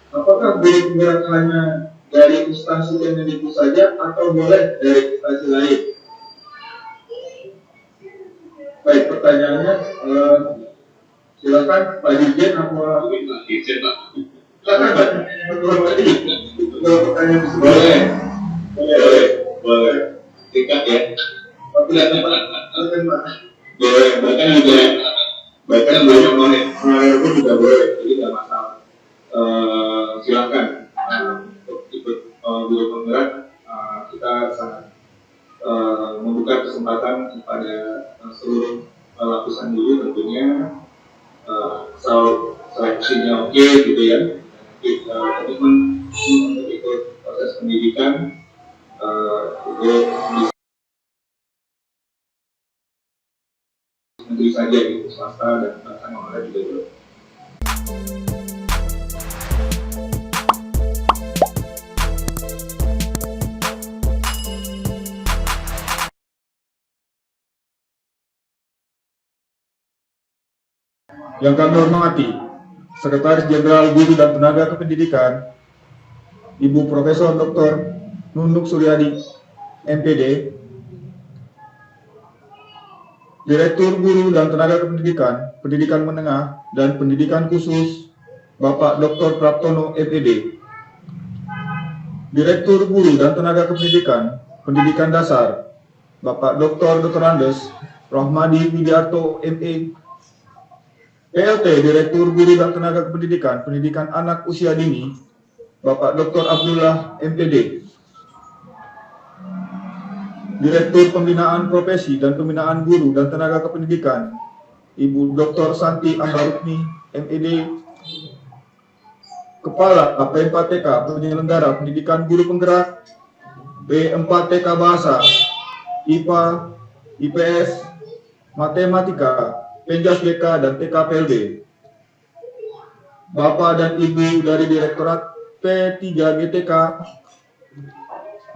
Apakah guru penggerak hanya dari instansi Kemendikbud saja atau boleh dari instansi lain? Baik, pertanyaannya silakan Pak Dirjen apa Dirjen Pak? Pertanyaan boleh, boleh. Tingkat ya. Boleh, bahkan banyak orang pun juga boleh, jadi tidak masalah. Silakan untuk ikut guru penggerak. Kita sangat membuka kesempatan kepada seluruh lapisan guru tentunya, seleksinya oke gitu ya, komitmen untuk ikut proses pendidikan untuk negeri saja gitu, swasta dan bahkan honorer juga boleh. Yang kami hormati, Sekretaris Jenderal Guru dan Tenaga Kependidikan, Ibu Profesor Dr. Nunuk Suryadi, MPD, Direktur Guru dan Tenaga Kependidikan, Pendidikan Menengah dan Pendidikan Khusus, Bapak Dr. Praptono, MPD, Direktur Guru dan Tenaga Kependidikan, Pendidikan Dasar, Bapak Dr. Andes Rohmadi Widiarto, ME, PLT Direktur Guru dan Tenaga Kependidikan, Pendidikan Anak Usia Dini, Bapak Dr. Abdullah, MPD, Direktur Pembinaan Profesi dan Pembinaan Guru dan Tenaga Kependidikan, Ibu Dr. Santi Anggarukni, MED, Kepala P4TK Penyelenggara Pendidikan Guru Penggerak, P4TK Bahasa, IPA, IPS, Matematika, Penjas BK dan TKPLB, Bapak dan Ibu dari Direktorat P3GTK,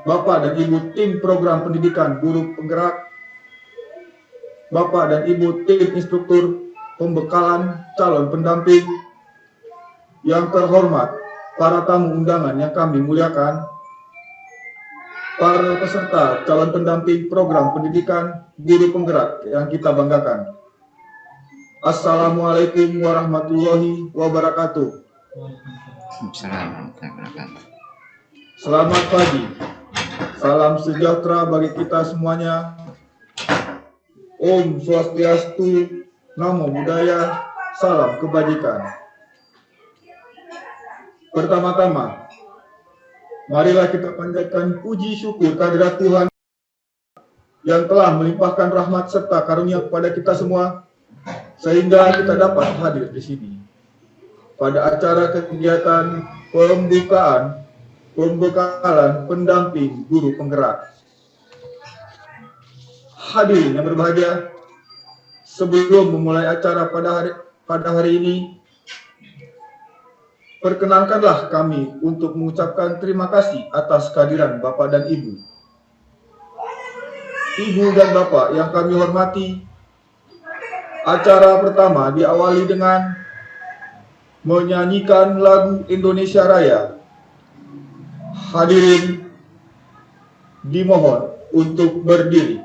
Bapak dan Ibu tim program pendidikan guru penggerak, Bapak dan Ibu tim instruktur pembekalan calon pendamping, yang terhormat para tamu undangan yang kami muliakan, para peserta calon pendamping program pendidikan guru penggerak yang kita banggakan. Assalamualaikum warahmatullahi wabarakatuh. Selamat pagi. Salam sejahtera bagi kita semuanya. Om Swastiastu, Namo Buddhaya, salam kebajikan. Pertama-tama, marilah kita panjatkan puji syukur kehadirat Tuhan yang telah melimpahkan rahmat serta karunia kepada kita semua, sehingga kita dapat hadir di sini pada acara kegiatan pembekalan pendamping guru penggerak. Hadirin yang berbahagia, sebelum memulai acara pada hari ini, perkenankanlah kami untuk mengucapkan terima kasih atas kehadiran Bapak dan Ibu. Ibu dan Bapak yang kami hormati, acara pertama diawali dengan menyanyikan lagu Indonesia Raya. Hadirin dimohon untuk berdiri.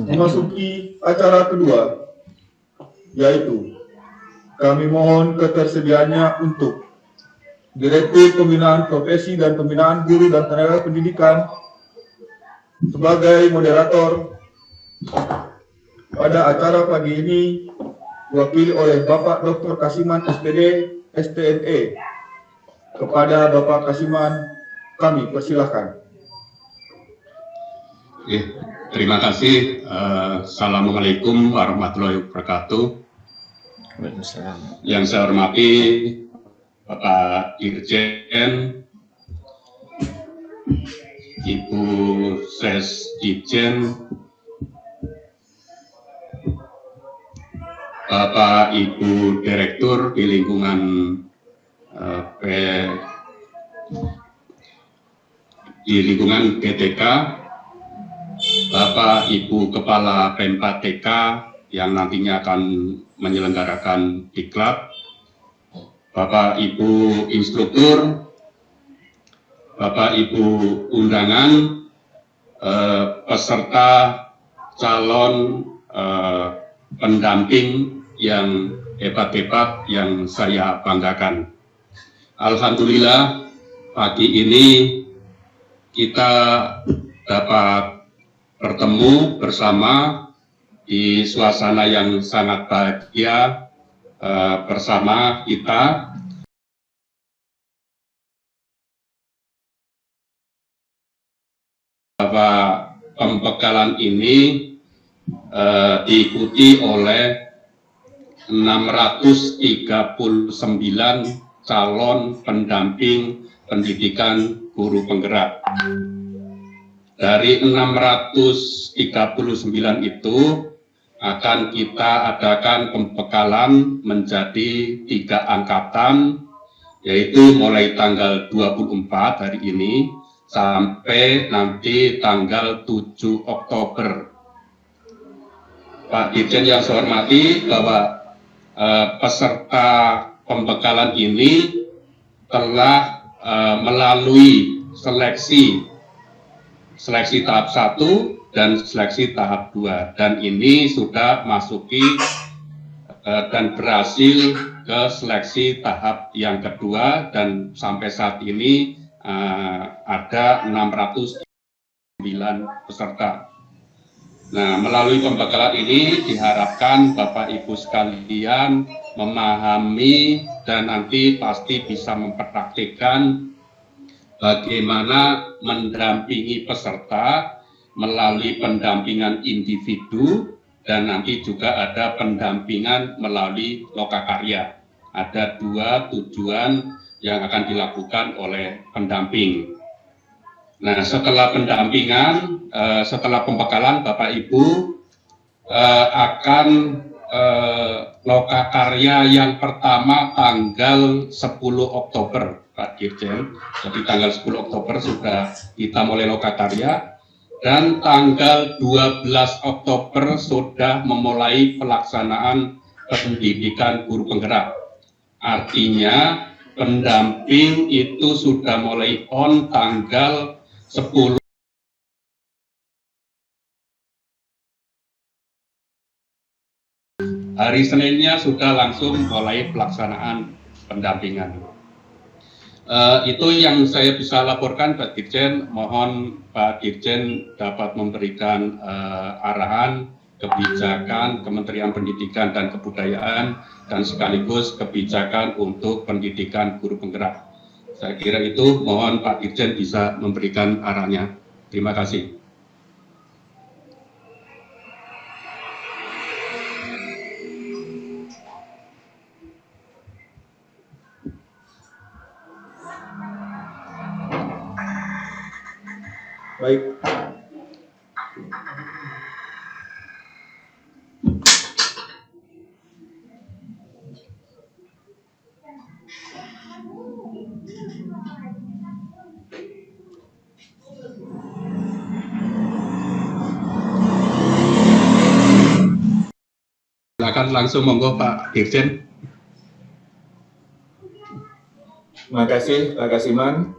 memasuki acara kedua, yaitu kami mohon ketersediaannya untuk Direktur Pembinaan Profesi dan Pembinaan Guru dan Tenaga Pendidikan sebagai moderator pada acara pagi ini diwakili oleh Bapak Dr. Kasiman SPD STNE. Kepada Bapak Kasiman kami persilahkan. Terima kasih. Assalamualaikum warahmatullahi wabarakatuh. Yang saya hormati Bapak Dirjen, Ibu Sesdijen, Bapak Ibu Direktur di lingkungan BTK, Bapak Ibu Kepala Pempa TK yang nantinya akan menyelenggarakan diklat, Bapak Ibu Instruktur, Bapak Ibu undangan, peserta calon pendamping yang hebat-hebat yang saya banggakan. Alhamdulillah pagi ini kita dapat bertemu bersama di suasana yang sangat bahagia bersama kita. Bahwa pembekalan ini diikuti oleh 639 calon pendamping pendidikan guru penggerak. Dari 639 itu akan kita adakan pembekalan menjadi 3 angkatan, yaitu mulai tanggal 24 hari ini sampai nanti tanggal 7 Oktober. Pak Dirjen yang saya hormati, bahwa peserta pembekalan ini telah melalui seleksi tahap 1 dan seleksi tahap 2, dan ini sudah masuki dan berhasil ke seleksi tahap yang kedua, dan sampai saat ini ada 609 peserta. Nah, melalui pembekalan ini diharapkan Bapak Ibu sekalian memahami dan nanti pasti bisa mempraktikkan bagaimana mendampingi peserta melalui pendampingan individu, dan nanti juga ada pendampingan melalui lokakarya. Ada 2 tujuan yang akan dilakukan oleh pendamping. Nah, setelah pendampingan, setelah pembekalan, Bapak Ibu akan lokakarya yang pertama tanggal 10 Oktober, Pak Dirjen. Jadi tanggal 10 Oktober sudah kita mulai lokakarya, dan tanggal 12 Oktober sudah memulai pelaksanaan pendidikan guru penggerak. Artinya pendamping itu sudah mulai on tanggal 10. Hari Seninnya sudah langsung mulai pelaksanaan pendampingan. Itu yang saya bisa laporkan, Pak Dirjen. Mohon Pak Dirjen dapat memberikan arahan kebijakan Kementerian Pendidikan dan Kebudayaan dan sekaligus kebijakan untuk pendidikan guru penggerak. Saya kira itu, mohon Pak Dirjen bisa memberikan arahannya. Terima kasih. Baik. Silakan langsung, monggo Pak Dirjen. Terima kasih Pak Kasiman.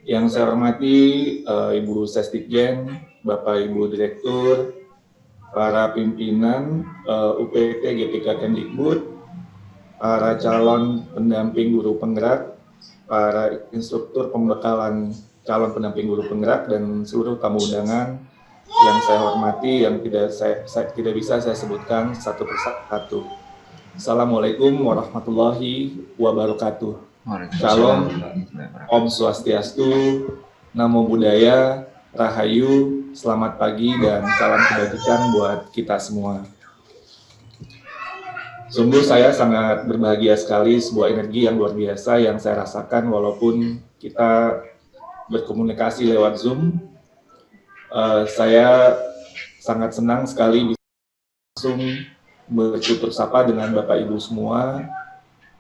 Yang saya hormati Ibu Sesdikjen, Bapak Ibu Direktur, para pimpinan UPT GPK Kemdikbud, para calon pendamping guru penggerak, para instruktur pembekalan calon pendamping guru penggerak, dan seluruh tamu undangan yang saya hormati, yang tidak bisa saya sebutkan satu persatu. Assalamualaikum warahmatullahi wabarakatuh. Shalom, Om Swastiastu, Namo Buddhaya, Rahayu, selamat pagi, dan salam kebajikan buat kita semua. Sungguh saya sangat berbahagia sekali, sebuah energi yang luar biasa yang saya rasakan walaupun kita berkomunikasi lewat Zoom. Saya sangat senang sekali bisa langsung bertutur sapa dengan Bapak Ibu semua.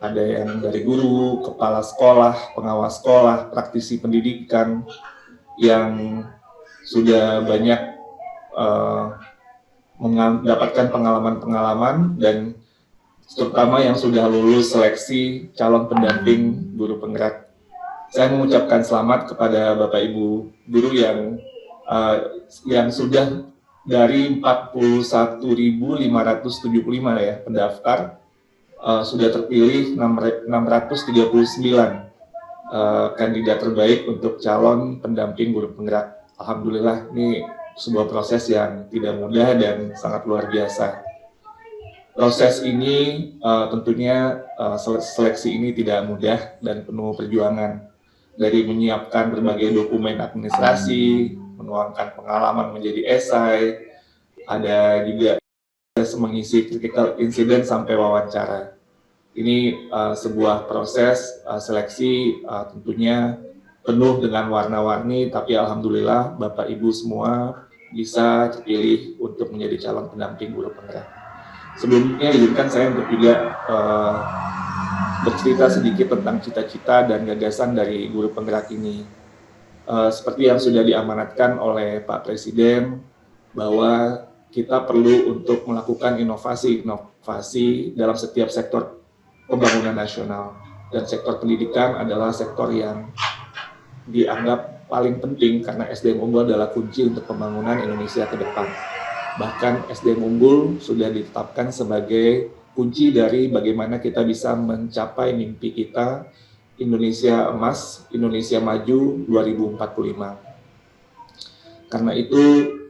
Ada yang dari guru, kepala sekolah, pengawas sekolah, praktisi pendidikan yang sudah banyak mendapatkan pengalaman-pengalaman, dan terutama yang sudah lulus seleksi calon pendamping guru penggerak. Saya mengucapkan selamat kepada Bapak Ibu guru yang sudah dari 41.575 ya pendaftar, sudah terpilih 639 kandidat terbaik untuk calon pendamping guru penggerak. Alhamdulillah, ini sebuah proses yang tidak mudah dan sangat luar biasa. Proses ini tentunya seleksi ini tidak mudah dan penuh perjuangan. Dari menyiapkan berbagai dokumen administrasi, menuangkan pengalaman menjadi esai, ada juga mengisi critical incident sampai wawancara. Ini sebuah proses seleksi tentunya penuh dengan warna-warni, tapi alhamdulillah Bapak Ibu semua bisa terpilih untuk menjadi calon pendamping guru penggerak. Sebelumnya izinkan saya untuk juga bercerita sedikit tentang cita-cita dan gagasan dari guru penggerak ini. Seperti yang sudah diamanatkan oleh Pak Presiden, bahwa kita perlu untuk melakukan inovasi dalam setiap sektor pembangunan nasional. Dan sektor pendidikan adalah sektor yang dianggap paling penting karena SDM unggul adalah kunci untuk pembangunan Indonesia ke depan. Bahkan SDM unggul sudah ditetapkan sebagai kunci dari bagaimana kita bisa mencapai mimpi kita Indonesia emas, Indonesia maju 2045. Karena itu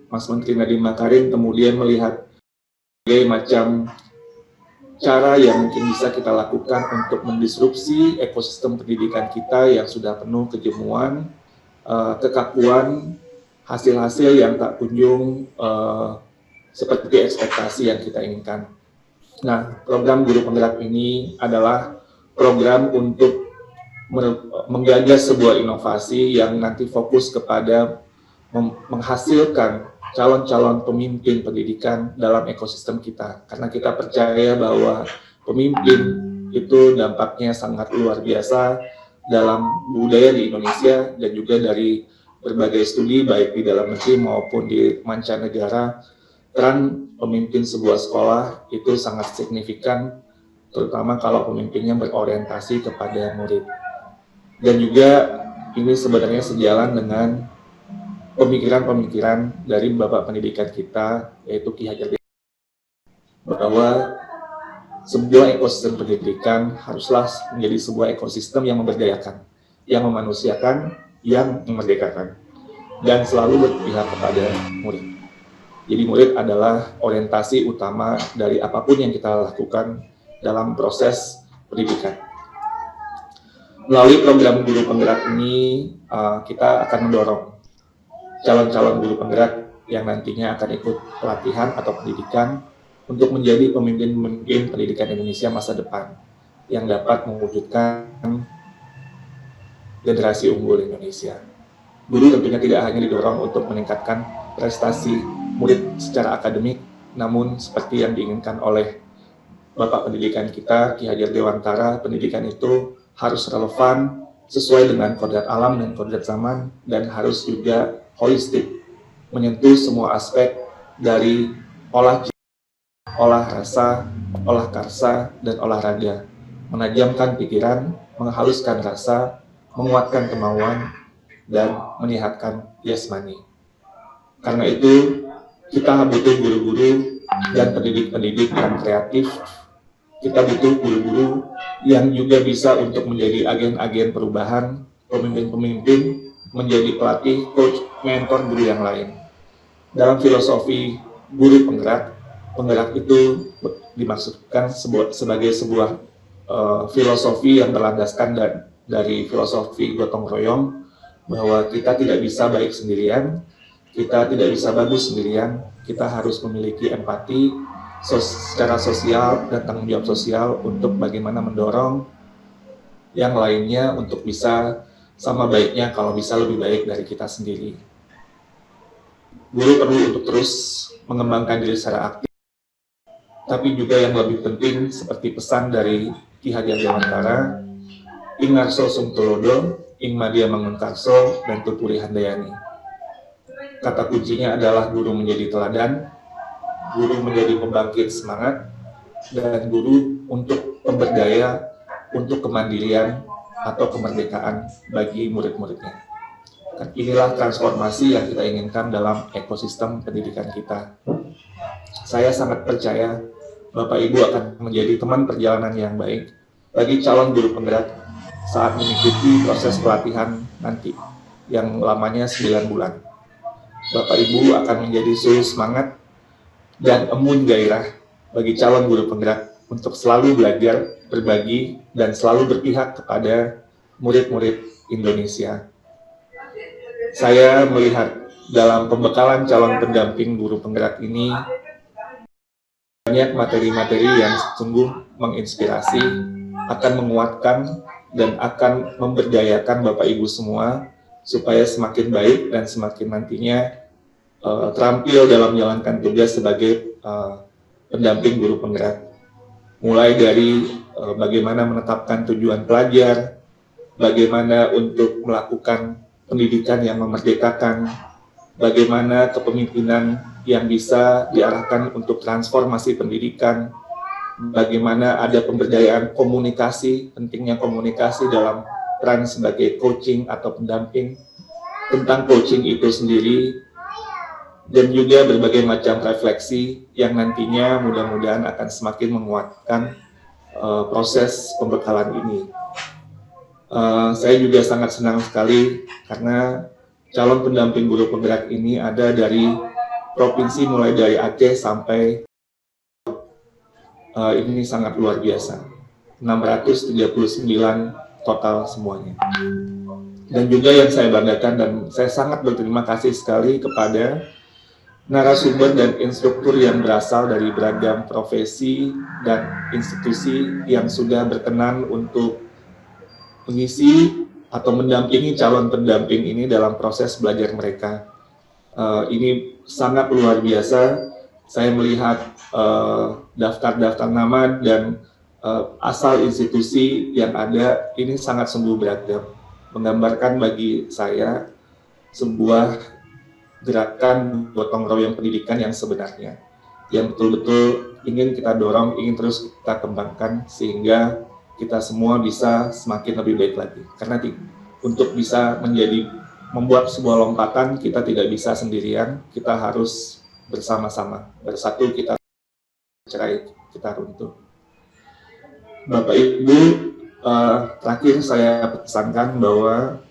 Mas Menteri Nadiem Makarim kemudian melihat berbagai macam cara yang mungkin bisa kita lakukan untuk mendisrupsi ekosistem pendidikan kita yang sudah penuh kejemuan, kekakuan, hasil-hasil yang tak kunjung seperti ekspektasi yang kita inginkan. Nah, program guru penggerak ini adalah program untuk menggagas sebuah inovasi yang nanti fokus kepada menghasilkan calon-calon pemimpin pendidikan dalam ekosistem kita. Karena kita percaya bahwa pemimpin itu dampaknya sangat luar biasa dalam budaya di Indonesia, dan juga dari berbagai studi baik di dalam negeri maupun di mancanegara. Peran pemimpin sebuah sekolah itu sangat signifikan, terutama kalau pemimpinnya berorientasi kepada murid. Dan juga ini sebenarnya sejalan dengan pemikiran-pemikiran dari Bapak Pendidikan kita, yaitu Ki Hajar Dewantara, bahwa sebuah ekosistem pendidikan haruslah menjadi sebuah ekosistem yang memberdayakan, yang memanusiakan, yang memerdekakan, dan selalu berpihak kepada murid. Jadi murid adalah orientasi utama dari apapun yang kita lakukan dalam proses pendidikan. Melalui program guru penggerak ini, kita akan mendorong calon-calon guru penggerak yang nantinya akan ikut pelatihan atau pendidikan untuk menjadi pemimpin-pemimpin pendidikan Indonesia masa depan yang dapat mewujudkan generasi unggul Indonesia. Guru tentunya tidak hanya didorong untuk meningkatkan prestasi murid secara akademik, namun seperti yang diinginkan oleh Bapak Pendidikan kita, Ki Hajar Dewantara, pendidikan itu harus relevan, sesuai dengan kodrat alam dan kodrat zaman, dan harus juga holistik, menyentuh semua aspek dari olah rasa, olah karsa, dan olahraga, menajamkan pikiran, menghaluskan rasa, menguatkan kemauan, dan menyehatkan jasmani. Karena itu kita butuh guru-guru dan pendidik-pendidik yang kreatif. Kita butuh guru-guru yang juga bisa untuk menjadi agen-agen perubahan, pemimpin-pemimpin, menjadi pelatih, coach, mentor guru yang lain. Dalam filosofi guru penggerak, penggerak itu dimaksudkan sebagai sebuah filosofi yang berlandaskan dari filosofi gotong royong, bahwa kita tidak bisa baik sendirian, kita tidak bisa bagus sendirian, kita harus memiliki empati secara sosial dan tanggung jawab sosial untuk bagaimana mendorong yang lainnya untuk bisa sama baiknya, kalau bisa lebih baik dari kita sendiri. Guru perlu untuk terus mengembangkan diri secara aktif, tapi juga yang lebih penting seperti pesan dari Ki Hajar Dewantara, Ing Ngarso Sung Tulodo, Ing Madya Mangunkarso, dan Tuturi Handayani. Kata kuncinya adalah guru menjadi teladan, guru menjadi pembangkit semangat, dan guru untuk pemberdaya, untuk kemandirian atau kemerdekaan bagi murid-muridnya. Inilah transformasi yang kita inginkan dalam ekosistem pendidikan kita. Saya sangat percaya Bapak Ibu akan menjadi teman perjalanan yang baik bagi calon guru penggerak saat mengikuti proses pelatihan nanti yang lamanya 9 bulan. Bapak Ibu akan menjadi suri semangat dan embun gairah bagi calon guru penggerak untuk selalu belajar, berbagi, dan selalu berpihak kepada murid-murid Indonesia. Saya melihat dalam pembekalan calon pendamping guru penggerak ini banyak materi-materi yang sungguh menginspirasi, akan menguatkan, dan akan memberdayakan Bapak Ibu semua supaya semakin baik dan semakin nantinya terampil dalam menjalankan tugas sebagai pendamping guru penggerak. Mulai dari bagaimana menetapkan tujuan pelajar, bagaimana untuk melakukan pendidikan yang memerdekakan, bagaimana kepemimpinan yang bisa diarahkan untuk transformasi pendidikan, bagaimana ada pemberdayaan komunikasi, pentingnya komunikasi dalam peran sebagai coaching atau pendamping, tentang coaching itu sendiri, dan juga berbagai macam refleksi yang nantinya mudah-mudahan akan semakin menguatkan proses pembekalan ini. Saya juga sangat senang sekali karena calon pendamping guru penggerak ini ada dari provinsi mulai dari Aceh sampai ini sangat luar biasa, 639 total semuanya. Dan juga yang saya banggakan dan saya sangat berterima kasih sekali kepada narasumber dan instruktur yang berasal dari beragam profesi dan institusi yang sudah berkenan untuk mengisi atau mendampingi calon pendamping ini dalam proses belajar mereka. Ini sangat luar biasa. Saya melihat daftar-daftar nama dan asal institusi yang ada ini sangat sungguh beragam, menggambarkan bagi saya sebuah gerakan gotong royong pendidikan yang sebenarnya, yang betul-betul ingin kita dorong, ingin terus kita kembangkan sehingga kita semua bisa semakin lebih baik lagi. Karena untuk bisa membuat sebuah lompatan, kita tidak bisa sendirian, kita harus bersama-sama, bersatu kita cerai, kita runtuh. Bapak Ibu, terakhir saya pesankan bahwa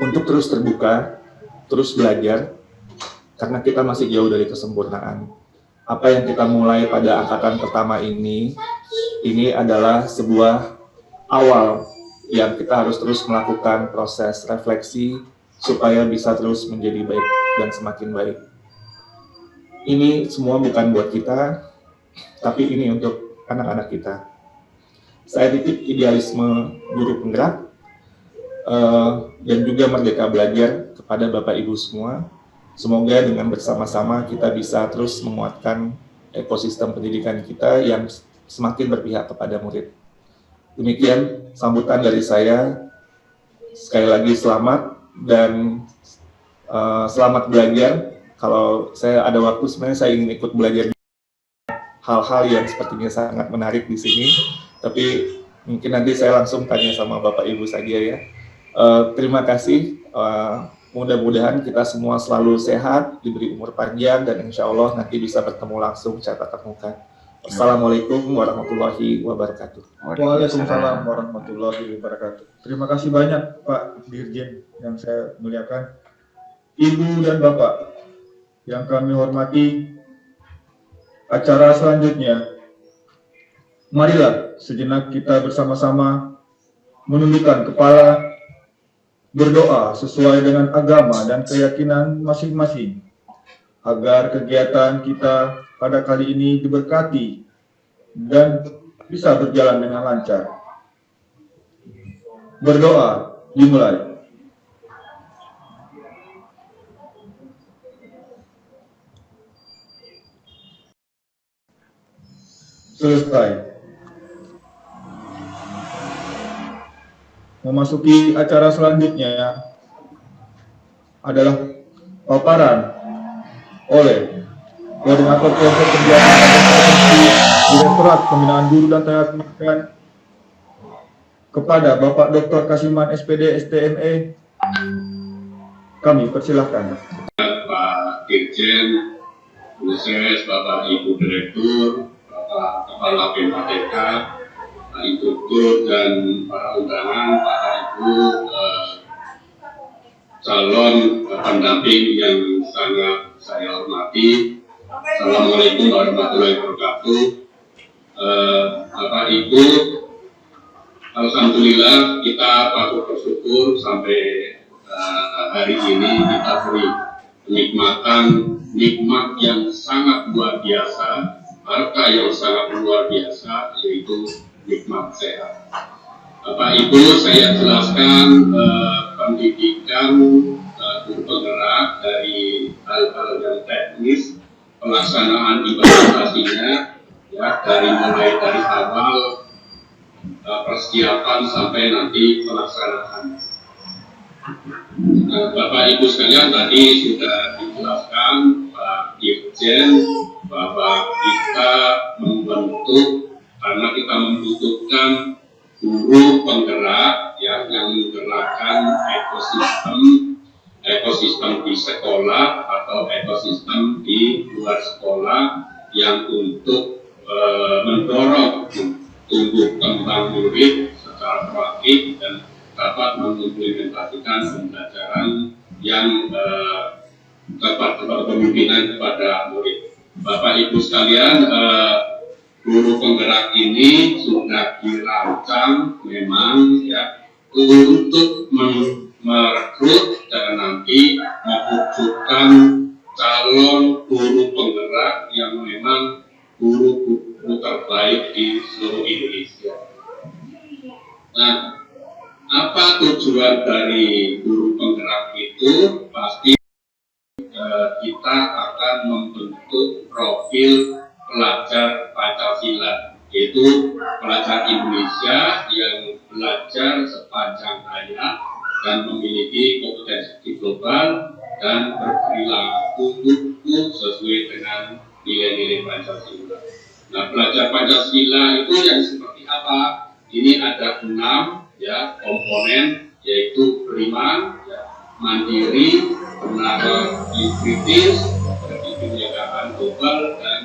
untuk terus terbuka, terus belajar, karena kita masih jauh dari kesempurnaan. Apa yang kita mulai pada angkatan pertama ini adalah sebuah awal yang kita harus terus melakukan proses refleksi supaya bisa terus menjadi baik dan semakin baik. Ini semua bukan buat kita, tapi ini untuk anak-anak kita. Saya titip idealisme guru penggerak dan juga merdeka belajar kepada Bapak Ibu semua. Semoga dengan bersama-sama kita bisa terus menguatkan ekosistem pendidikan kita yang semakin berpihak kepada murid. Demikian sambutan dari saya. Sekali lagi selamat dan selamat belajar. Kalau saya ada waktu, sebenarnya saya ingin ikut belajar hal-hal yang sepertinya sangat menarik di sini. Tapi mungkin nanti saya langsung tanya sama Bapak Ibu saja ya. Terima kasih Mudah-mudahan kita semua selalu sehat, diberi umur panjang, dan insya Allah nanti bisa bertemu langsung secara tatap muka. Assalamualaikum warahmatullahi wabarakatuh. Waalaikumsalam warahmatullahi wabarakatuh. Terima kasih banyak Pak Dirjen yang saya muliakan. Ibu dan Bapak yang kami hormati, acara selanjutnya, marilah sejenak kita bersama-sama menundukkan kepala, berdoa sesuai dengan agama dan keyakinan masing-masing, agar kegiatan kita pada kali ini diberkati dan bisa berjalan dengan lancar. Berdoa dimulai. Selesai. Memasuki acara selanjutnya adalah paparan oleh Koordinator Kelompok Kegiatan Direktorat Pembinaan Guru dan Tenaga Pendidikan kepada Bapak Dr. Kasiman SPD STME. Kami persilahkan. Pak Dirjen, Khusus Bapak Ibu Direktur, Bapak Kepala BMPTK, Pak Ibu Tur, dan para undangan, Bapak Ibu calon pendamping yang sangat saya hormati. Assalamualaikum warahmatullahi wabarakatuh. Bapak Ibu, alhamdulillah kita patut bersyukur sampai hari ini kita beri kenikmatan, nikmat yang sangat luar biasa, harta yang sangat luar biasa, yaitu nikmat sehat. Bapak Ibu, saya jelaskan pendidikan guru penggerak dari hal-hal yang teknis, pelaksanaan implementasinya, ya, mulai dari awal persiapan sampai nanti pelaksanaan. Bapak Ibu sekalian, tadi sudah dijelaskan Pak Dirjen bahwa kita membentuk, karena kita membutuhkan guru penggerak ya, yang menggerakkan ekosistem di sekolah atau ekosistem di luar sekolah yang untuk mendorong tumbuh kembang murid secara proaktif dan dapat mengimplementasikan pembelajaran yang tepat kepemimpinan kepada murid. Bapak Ibu sekalian, guru penggerak ini sudah dirancang memang ya untuk merekrut dan nanti mewujudkan calon guru penggerak yang memang guru-guru terbaik di seluruh Indonesia. Nah, apa tujuan dari guru penggerak itu? Pasti kita akan membentuk profil pelajar Pancasila, yaitu pelajar Indonesia yang belajar sepanjang hayat dan memiliki kompetensi global dan berperilaku sesuai dengan nilai-nilai Pancasila. Nah, pelajar Pancasila itu yang seperti apa? Ini ada 6 ya komponen, yaitu beriman, ya, mandiri, bernegara kritis, kebinekaan global, dan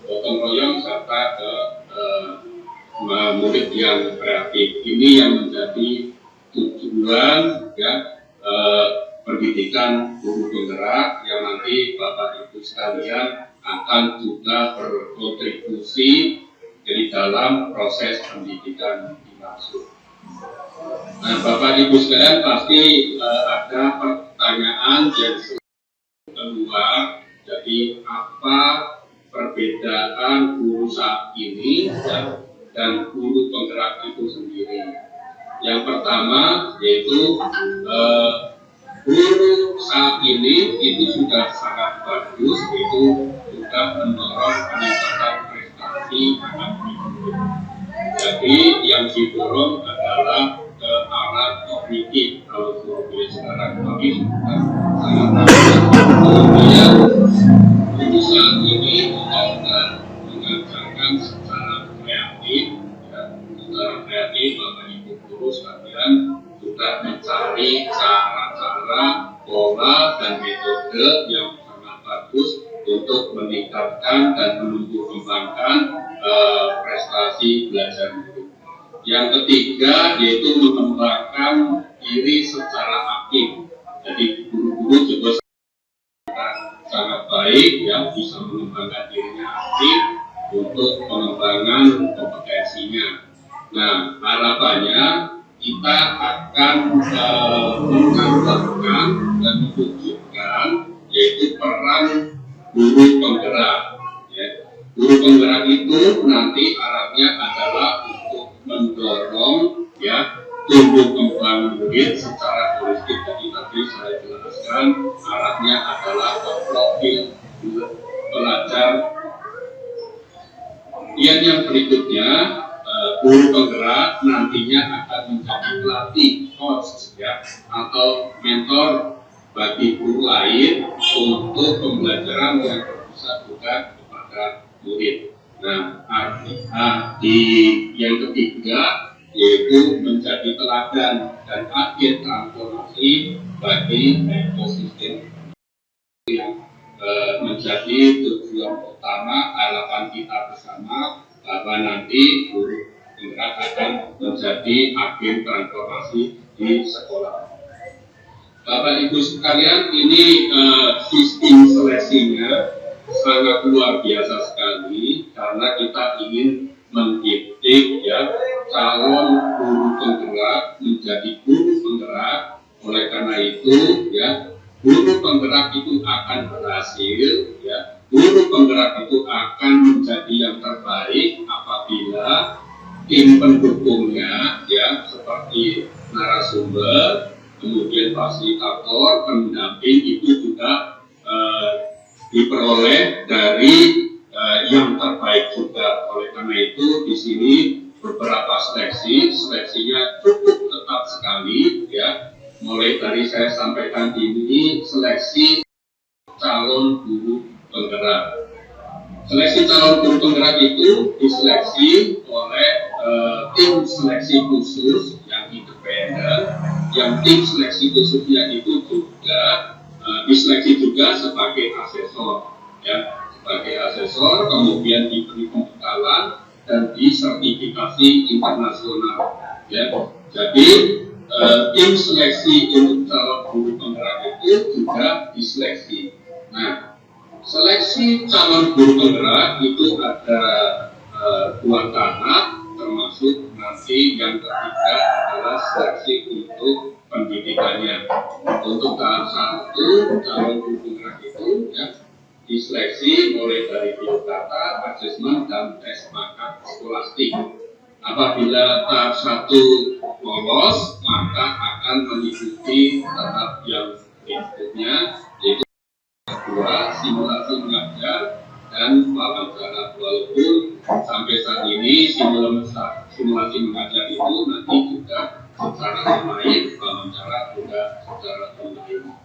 gotong royong serta murid yang kreatif. Ini yang menjadi tujuan ya pendidikan guru penggerak yang nanti Bapak Ibu sekalian akan juga berkontribusi di dalam proses pendidikan dimaksud. Nah, Bapak Ibu sekalian pasti ada pertanyaan yang keluar. Jadi apa perbedaan guru saat ini dan guru penggerak itu sendiri? Yang pertama yaitu guru saat ini itu sudah sangat bagus, itu sudah mendorong peningkatan prestasi anak murid. Jadi yang didorong adalah ke arah kognitif kalau guru sekarang, tapi sudah sangat bagus. Kemudian guru saat ini mengajarkan secara kreatif, ya, secara kreatif Bapak Ibu guru sekalian sudah mencari cara-cara pola dan metode yang sangat bagus untuk meningkatkan dan menumbuh kembangkan prestasi belajar guru. Yang ketiga yaitu mengembangkan diri secara aktif. Jadi guru-guru juga sangat baik ya, bisa mengembangkan dirinya aktif untuk pengembangan kompetensinya. Nah, harapannya kita akan menambahkan dan menunjukkan yaitu peran guru penggerak. Ya. Guru penggerak itu nanti arahnya adalah untuk mendorong ya tumbuh kembang murid secara holistik. Jadi tadi saya jelaskan arahnya adalah profil pelajar. Yang berikutnya, guru penggerak nantinya akan menjadi pelatih, coach ya, atau mentor bagi guru lain untuk pembelajaran yang berpusat juga kepada murid. Nah, di yang ketiga yaitu menjadi teladan dan agen transformasi bagi ekosistem yang menjadi tujuan utama harapan kita bersama bahwa nanti guru penggerak akan menjadi agen transformasi di sekolah. Bapak Ibu sekalian, ini sistem seleksinya sangat luar biasa sekali karena kita ingin mendidik ya calon guru penggerak menjadi guru penggerak. Oleh karena itu ya guru penggerak itu akan berhasil ya, guru penggerak itu akan menjadi yang terbaik apabila tim pendukungnya ya seperti narasumber, kemudian fasilitator, pendamping itu juga diperoleh dari yang terbaik juga. Oleh karena itu di sini beberapa seleksinya cukup ketat sekali ya. Mulai dari saya sampaikan ini seleksi calon guru penggerak. Seleksi calon guru penggerak itu diseleksi oleh tim seleksi khusus yang independen, yang tim seleksi khususnya itu juga diseleksi juga sebagai asesor, ya, sebagai asesor, kemudian diberi pembekalan dan disertifikasi internasional, ya. Jadi tim seleksi untuk calon guru penggerak itu juga diseleksi. Nah, seleksi calon guru penggerak itu ada dua tahap, termasuk nanti yang ketiga adalah seleksi untuk pendidikannya. Untuk tahap 1 calon guru penggerak itu ya diseleksi mulai dari biodata, asesmen dan tes bakat skolastik. Apabila tahap 1 lolos, maka akan mengikuti tahap yang berikutnya, yaitu kedua simulasi mengajar dan wawancara. Walaupun sampai saat ini simulasi mengajar itu nanti juga secara online, wawancara juga secara online.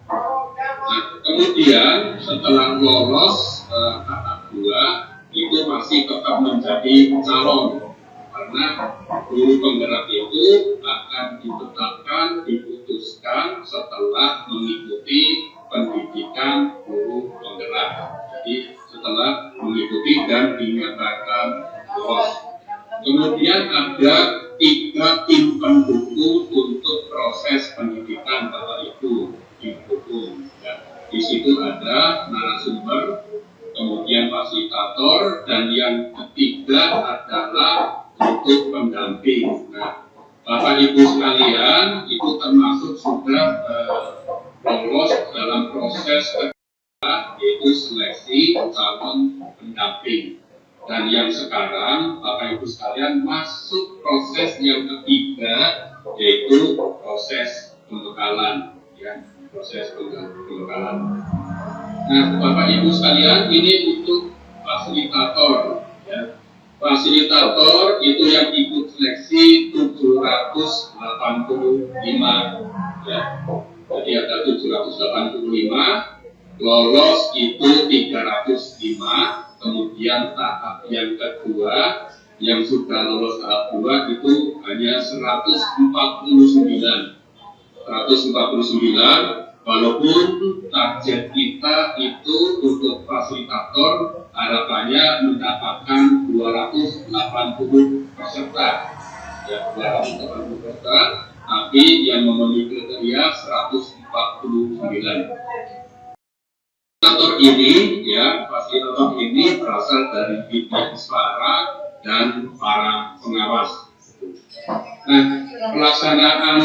Nah, kemudian setelah lolos tahap 2 itu masih tetap menjadi calon, karena guru penggerak itu akan diputuskan setelah mengikuti pendidikan guru penggerak. Jadi setelah mengikuti dan dinyatakan lolos. Kemudian ada 3 tim pendukung untuk proses pendidikan Bapak Ibu, didukung. Ya. Di situ ada narasumber, kemudian fasilitator, dan yang ketiga adalah untuk pendamping. Nah, Bapak Ibu sekalian itu termasuk sudah lolos dalam proses kedua, yaitu seleksi calon pendamping. Dan yang sekarang Bapak Ibu sekalian masuk proses yang ketiga, yaitu proses pembekalan, ya, proses pembekalan. Nah, Bapak Ibu sekalian, ini untuk fasilitator, ya. Fasilitator itu yang ikut seleksi 785, ya. Jadi ada 785, lolos itu 305. Kemudian tahap yang kedua yang sudah lolos tahap 2 itu hanya 149. walaupun target kita itu untuk fasilitator harapannya mendapatkan 280 peserta, ya 280 peserta, tapi yang memenuhi kriteria 149. Fasilitator ini berasal dari bidang suara dan para pengawas. Nah, pelaksanaan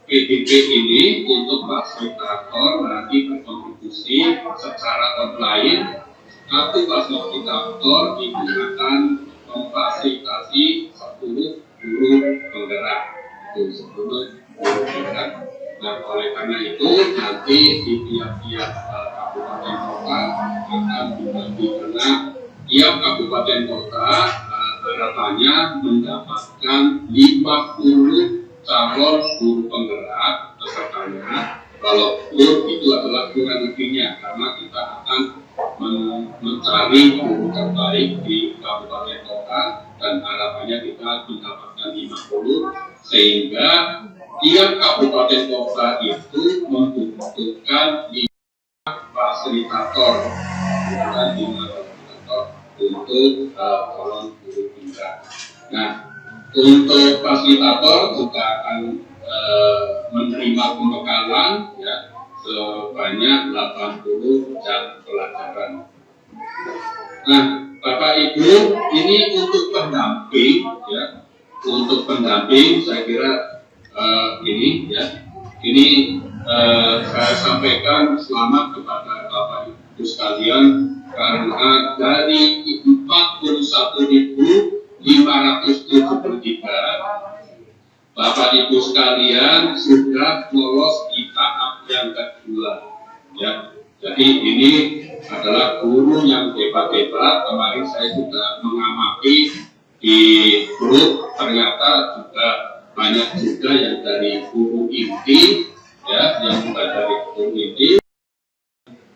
PDP ini untuk fasilitator nanti berkontribusi secara online. Satu fasilitator digunakan memfasilitasi 10 guru penggerak. Itu 10 guru penggerak. Nah, oleh karena itu nanti di tiap-tiap kabupaten kota akan dibagi, karena tiap kabupaten kota harapannya mendapatkan 50 calon guru penggerak pesertanya, walaupun itu adalah kurang lebihnya, karena kita akan mencari guru terbaik di kabupaten kota dan harapannya kita mendapatkan 50, sehingga tiap kabupaten kota itu membutuhkan 5 fasilitator, untuk calon guru penggerak. Nah, untuk fasilitator juga akan menerima pembekalan ya sebanyak 80 jam pelajaran. Nah, Bapak Ibu, ini untuk pendamping ya. Untuk pendamping saya kira ini saya sampaikan selamat kepada Bapak Ibu sekalian, karena dari 41.573 Bapak Ibu sekalian sudah lolos di tahap yang kedua ya. Jadi ini adalah guru yang hebat-hebat. Kemarin saya juga mengamati di grup, ternyata juga banyak juga yang dari guru inti ya, yang bukan dari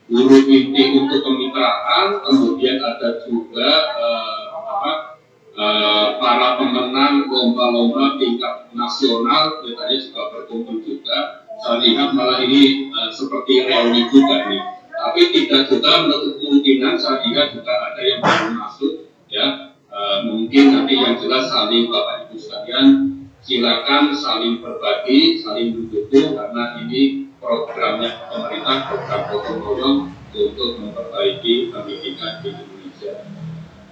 guru inti untuk kemitraan, kemudian ada juga para pemenang lomba-lomba tingkat nasional, katanya juga berkumpul juga. Saya lihat malah ini seperti reuni juga nih, tapi tidak juga menutup kemungkinan saya lihat juga ada yang baru masuk ya. Mungkin nanti yang jelas saling Bapak Ibu sekalian silakan saling berbagi, saling mendukung, karena ini programnya pemerintah, program gotong royong untuk memperbaiki pendidikan di Indonesia.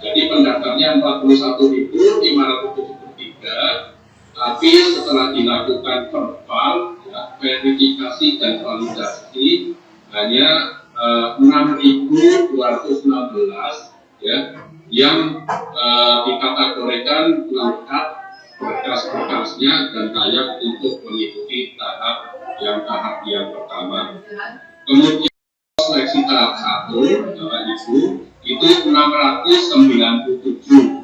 Jadi pendaftarnya 41.573, tapi setelah dilakukan verbal, ya, verifikasi dan validasi hanya 6.216 ya, yang dikategorikan lengkap berkas-berkasnya dan layak untuk mengikuti tahap yang pertama. Kemudian seleksi tahap 1, Bapak Ibu, itu 697.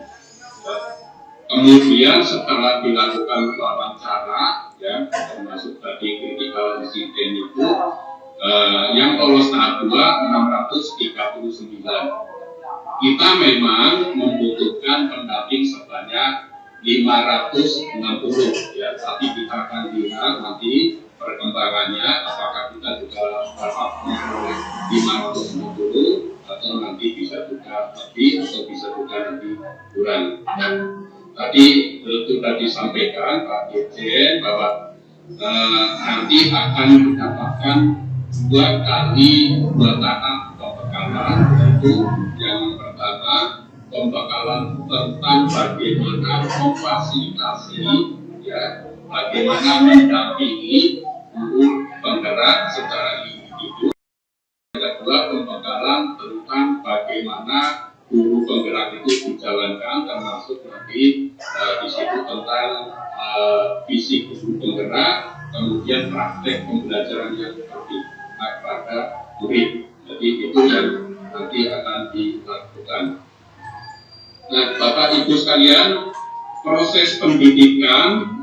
Kemudian setelah dilakukan wawancara, ya, termasuk tadi critical incident itu, yang lolos tahap 2 639. Kita memang membutuhkan pendamping sebanyak 560 ya, tapi kita akan lihat nanti perkembangannya, apakah kita juga dapat memperoleh 560 atau nanti bisa juga lebih atau bisa juga nanti kurang. Dan tadi sudah disampaikan Pak Dirjen bahwa nanti akan mendapatkan 2 tahap pembekalan, yaitu yang pertama pembekalan tentang bagaimana memfasilitasi ya, bagaimana mendampingi guru penggerak secara individu. Yang kedua, pembekalan tentang bagaimana guru penggerak itu dijalankan, termasuk nanti di situ tentang visi guru penggerak, kemudian praktek pembelajaran yang berpihak pada murid. Jadi itu yang nanti akan dilakukan. Nah, Bapak Ibu sekalian, proses pendidikan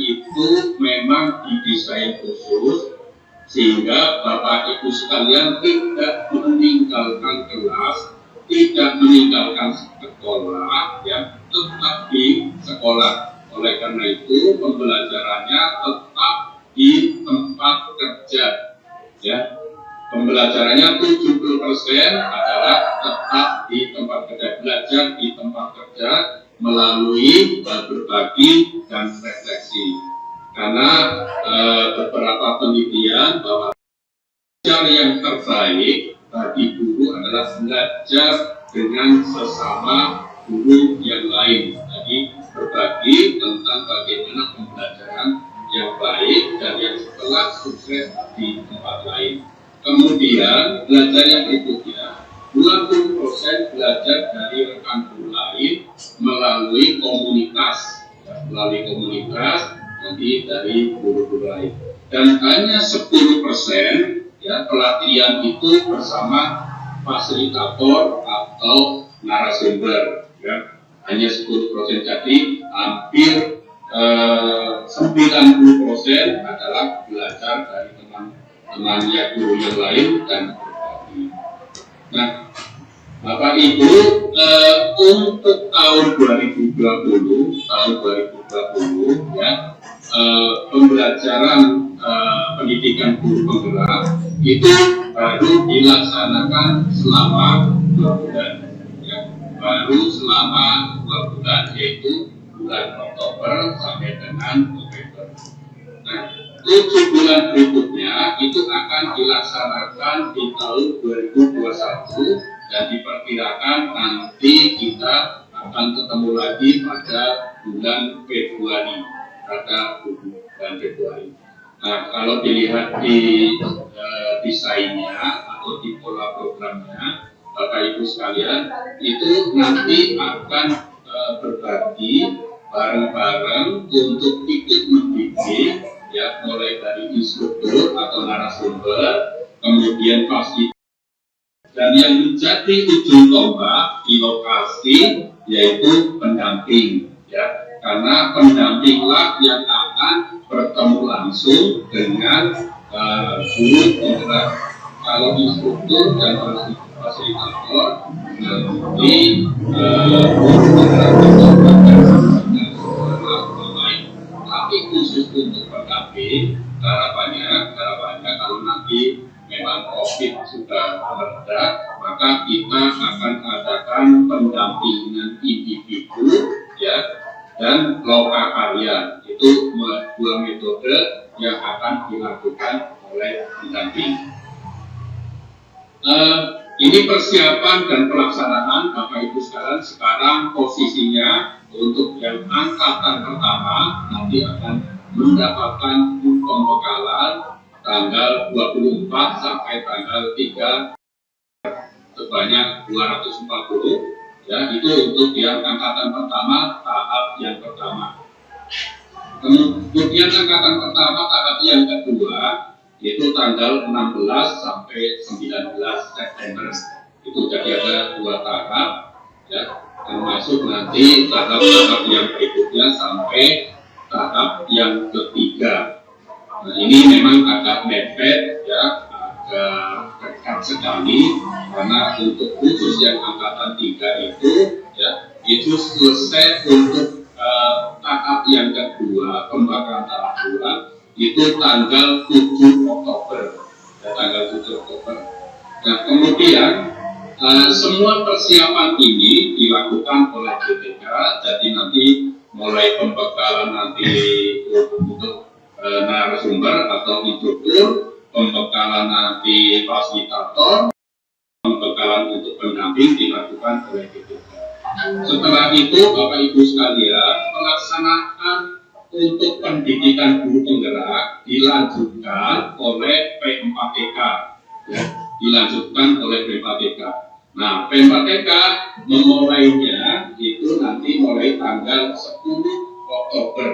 itu memang didesain khusus sehingga Bapak Ibu sekalian tidak meninggalkan kelas, tidak meninggalkan sekolah, ya, tetap di sekolah. Oleh karena itu pembelajarannya tetap di tempat kerja. Ya, pembelajarannya 70% adalah tetap di tempat kerja, belajar di tempat kerja melalui berbagi dan refleksi. Karena beberapa penelitian bahwa belajar yang terbaik bagi guru adalah belajar dengan sesama guru yang lain. Jadi berbagi tentang bagaimana pembelajaran yang baik dan yang setelah sukses di tempat lain. Kemudian belajar yang berikutnya, 20% belajar dari rekan guru lain melalui komunitas, nanti dari guru-guru lain. Dan hanya 10% ya pelatihan itu bersama fasilitator atau narasumber. Ya. Hanya 10%, jadi hampir 90% adalah belajar dari teman-teman ya guru yang lain dan berbagi. Nah, Bapak Ibu, untuk tahun 2020 ya, pembelajaran pendidikan guru penggerak itu baru dilaksanakan selama 2 bulan, ya, yaitu bulan Oktober sampai dengan November. Nah, 7 bulan berikutnya itu akan dilaksanakan di tahun 2021 dan diperkirakan nanti kita akan ketemu lagi pada bulan Februari, Nah, kalau dilihat di desainnya atau di pola programnya, Bapak Ibu sekalian, itu nanti akan berbagi bareng-bareng untuk ikut mendidik, ya, mulai dari instruktur atau narasumber, kemudian fasilitator, dan yang menjadi ujung tombak di lokasi yaitu pendamping, ya, karena pendampinglah yang akan bertemu langsung dengan guru penggerak. Kalau instruktur dan fasilitator nanti tapi khusus untuk pendamping, harapannya kalau nanti memang COVID sudah mereda, maka kita akan adakan pendampingan individu, ya, dan lokakarya. Itu 2 metode yang akan dilakukan oleh pendamping. Ini persiapan dan pelaksanaan Bapak Ibu sekalian. Sekarang posisinya untuk yang angkatan pertama nanti akan mendapatkan pembekalan tanggal 24 sampai tanggal 3 sebanyak 240, ya, itu untuk yang angkatan pertama tahap yang pertama. Kemudian angkatan pertama tahap yang kedua itu tanggal 16 sampai 19 September. Itu jadi ada 2 tahap, ya, termasuk nanti tahap-tahap yang berikutnya sampai tahap yang ketiga. Nah, ini memang agak mepet, ya, agak dekat sekali, karena untuk khusus yang angkatan 3 itu, ya, itu selesai untuk tahap yang kedua, pembakaran tahap 2, itu tanggal 7 Oktober, ya, tanggal 7 Oktober. Nah, kemudian semua persiapan ini dilakukan oleh GTK, jadi nanti mulai pembekalan nanti untuk narasumber atau instruktur, pembekalan nanti fasilitator, pembekalan untuk pendamping dilakukan oleh GTK. Setelah itu, Bapak Ibu sekalian, pelaksanaan untuk pendidikan guru penggerak dilanjutkan oleh P4TK, ya, dilanjutkan oleh P4TK. Nah, P4TK memulainya itu nanti mulai tanggal 10 Oktober.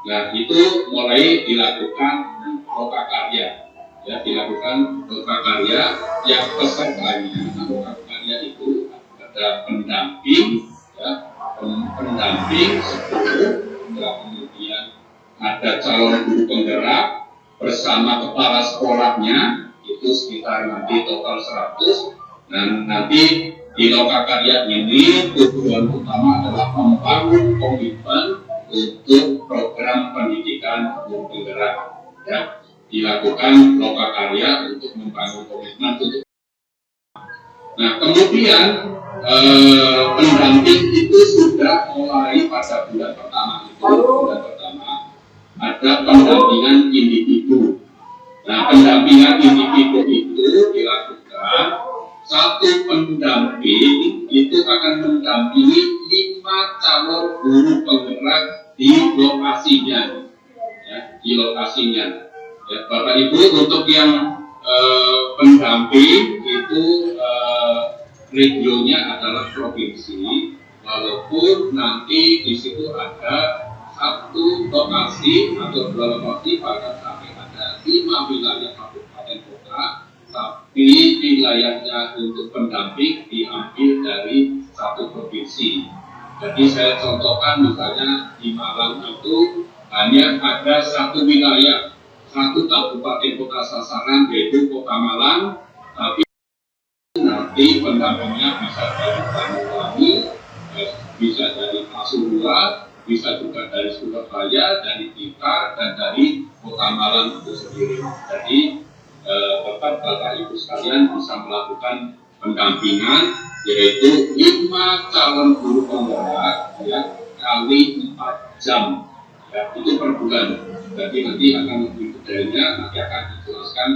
Nah, itu mulai dilakukan lokakarya, ya, dilakukan lokakarya yang pesertanya. Nah, lokakarya itu ada pendamping, ya, pendamping 10. Kemudian ada calon guru penggerak bersama kepala sekolahnya, itu sekitar nanti total 100. Dan nanti di lokakarya ini tujuan utama adalah membangun komitmen untuk program pendidikan guru penggerak. ya, dilakukan lokakarya untuk membangun komitmen untuk. Nah, kemudian pendamping itu sudah mulai pada bulan pertama ada pendampingan individu. Nah, pendampingan individu itu dilakukan, satu pendamping itu akan mendampingi 5 calon guru penggerak di lokasinya, ya, di lokasinya. Ya, Bapak Ibu, untuk yang pendamping itu regionnya adalah provinsi, walaupun nanti di situ ada satu lokasi atau 2 lokasi, bahkan sampai ada 5 wilayah kabupaten kota, tapi wilayahnya untuk pendamping diambil dari satu provinsi. Jadi saya contohkan misalnya di Malang itu hanya ada satu wilayah, satu kabupaten kota sasaran yaitu Kota Malang, tapi nanti pendampingnya bisa dari Banyuwangi, bisa dari Pasuruan, bisa juga dari Surabaya, dari Blitar, dan dari Kota Malang itu sendiri. Jadi tetap Bapak Ibu sekalian bisa melakukan pendampingan, yaitu 5 calon guru penggerak, ya, kali 4 jam, ya, itu per bulan. Jadi nanti akan lebih detailnya, nanti akan dijelaskan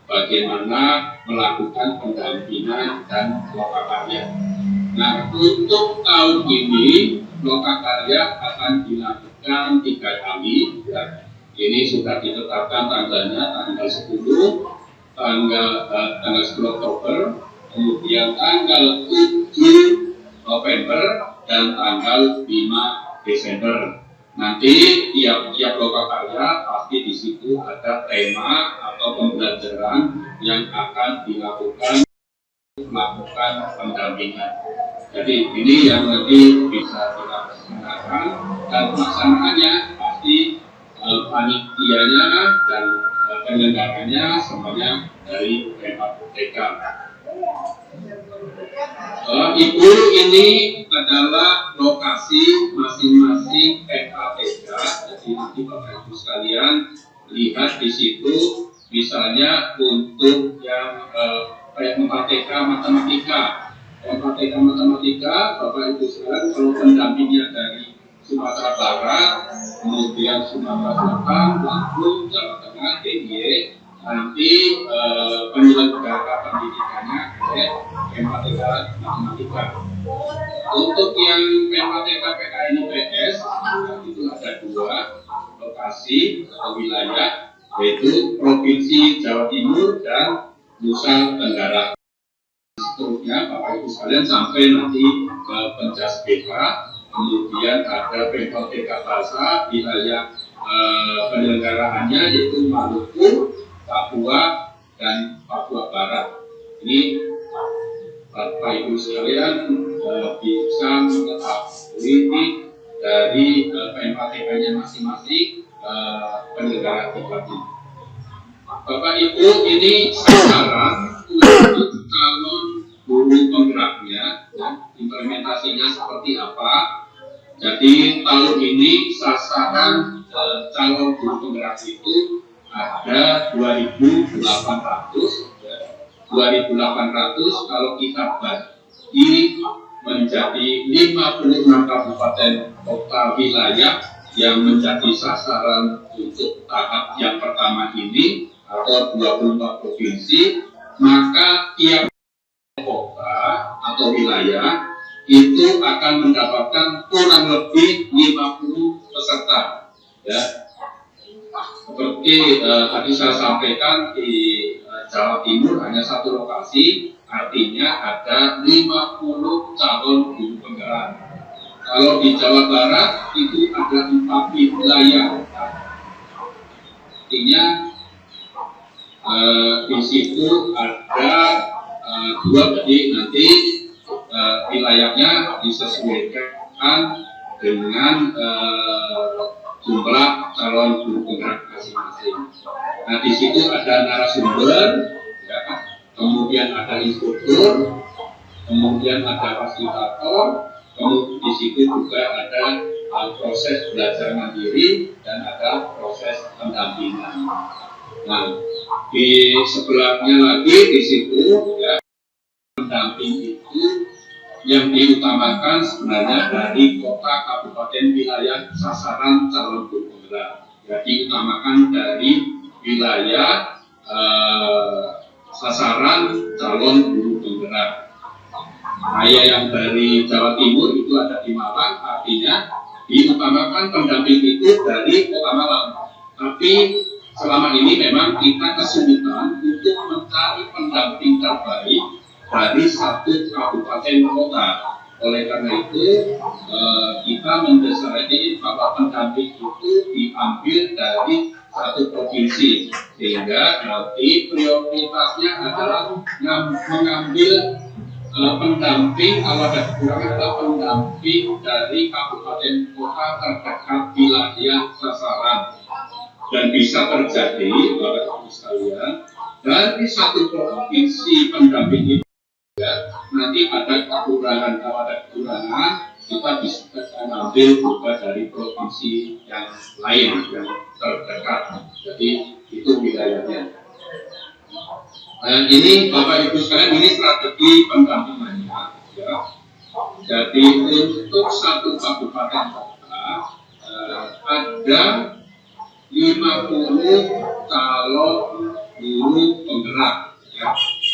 bagaimana melakukan pendampingan dan lokakarya. Nah, untuk tahun ini lokakarya akan dilakukan 3 kali. Ya. Ini sudah ditetapkan tanggalnya, tanggal 10, tanggal 10 Oktober, kemudian tanggal 7 November, dan tanggal 5 Desember. Nanti tiap lokakarya pasti di situ ada tema atau pembelajaran yang akan dilakukan pendampingan. Jadi ini yang nanti bisa dilaksanakan, dan pelaksanaannya pasti panitianya dan penyelenggaranya semuanya dari PMATK. Ibu, ini adalah lokasi masing-masing PMATK. Jadi nanti Bapak Ibu sekalian lihat di situ, misalnya untuk yang PMATK matematika. PMATK matematika, Bapak Ibu sekalian, kalau pendampingnya dari Sumatera Barat, kemudian Sumatera Selatan, Lampung, Jawa Tengah, DIY, nanti penyelenggara pendidikannya oleh PMATK matematika. Untuk yang PMATK PKN IPS itu ada 2 lokasi atau wilayah, yaitu Provinsi Jawa Timur dan Nusa Tenggara. Seterusnya Bapak Ibu sekalian sampai nanti ke Penjas BK, kemudian ada PMATK Bahasa, wilayah penyelenggaraannya yaitu Maluku, Papua, dan Papua Barat. Ini Bapak Ibu sekalian bisa mengetahui dari PMATK-nya masing-masing penyelenggara tadi. Bapak Ibu, ini sasaran untuk calon guru penggeraknya, ya, implementasinya seperti apa. Jadi tahun ini sasaran calon guru penggerak itu ada 2.800, ya. 2.800 kalau kita bagi menjadi 56 kabupaten kota wilayah yang menjadi sasaran untuk tahap yang pertama ini, atau 24 provinsi, maka tiap kota atau wilayah itu akan mendapatkan kurang lebih 50 peserta. Ya. Seperti tadi saya sampaikan, di Jawa Timur hanya satu lokasi, artinya ada 50 calon guru penggerak. Kalau di Jawa Barat itu ada 4 wilayah, artinya di situ ada 2, jadi nanti wilayahnya disesuaikan dengan jumlah calon guru penggerak masing-masing. Nah, di situ ada narasumber, ya, kemudian ada instruktur, kemudian ada fasilitator, kemudian di situ juga ada proses belajar mandiri dan ada proses pendampingan. Nah, di sebelahnya lagi di situ ya, pendamping itu yang diutamakan sebenarnya dari kota, kabupaten, wilayah sasaran calon guru penggerak. Ya, diutamakan dari wilayah sasaran calon guru penggerak. Saya yang dari Jawa Timur itu ada di Malang, artinya diutamakan pendamping itu dari Kota Malang. Tapi selama ini memang kita kesulitan untuk mencari pendamping terbaik dari satu kabupaten kota. Oleh karena itu kita mendesai bahwa pendamping itu diambil dari satu provinsi, sehingga nanti prioritasnya adalah mengambil pendamping, kalau ada kekurangan adalah pendamping dari kabupaten kota terdekat wilayah sasaran. Dan bisa terjadi, Bapak-Ibu sekalian, dari satu provinsi pendamping itu ya, nanti ada kekurangan, kalau ada kekurangan kita bisa mengambil juga dari provinsi yang lain yang terdekat. Jadi itu wilayahnya. Nah, ini Bapak Ibu sekalian, ini strategi pendampingannya ya. Jadi untuk satu kabupaten kota ada 50 calon guru penggerak ya.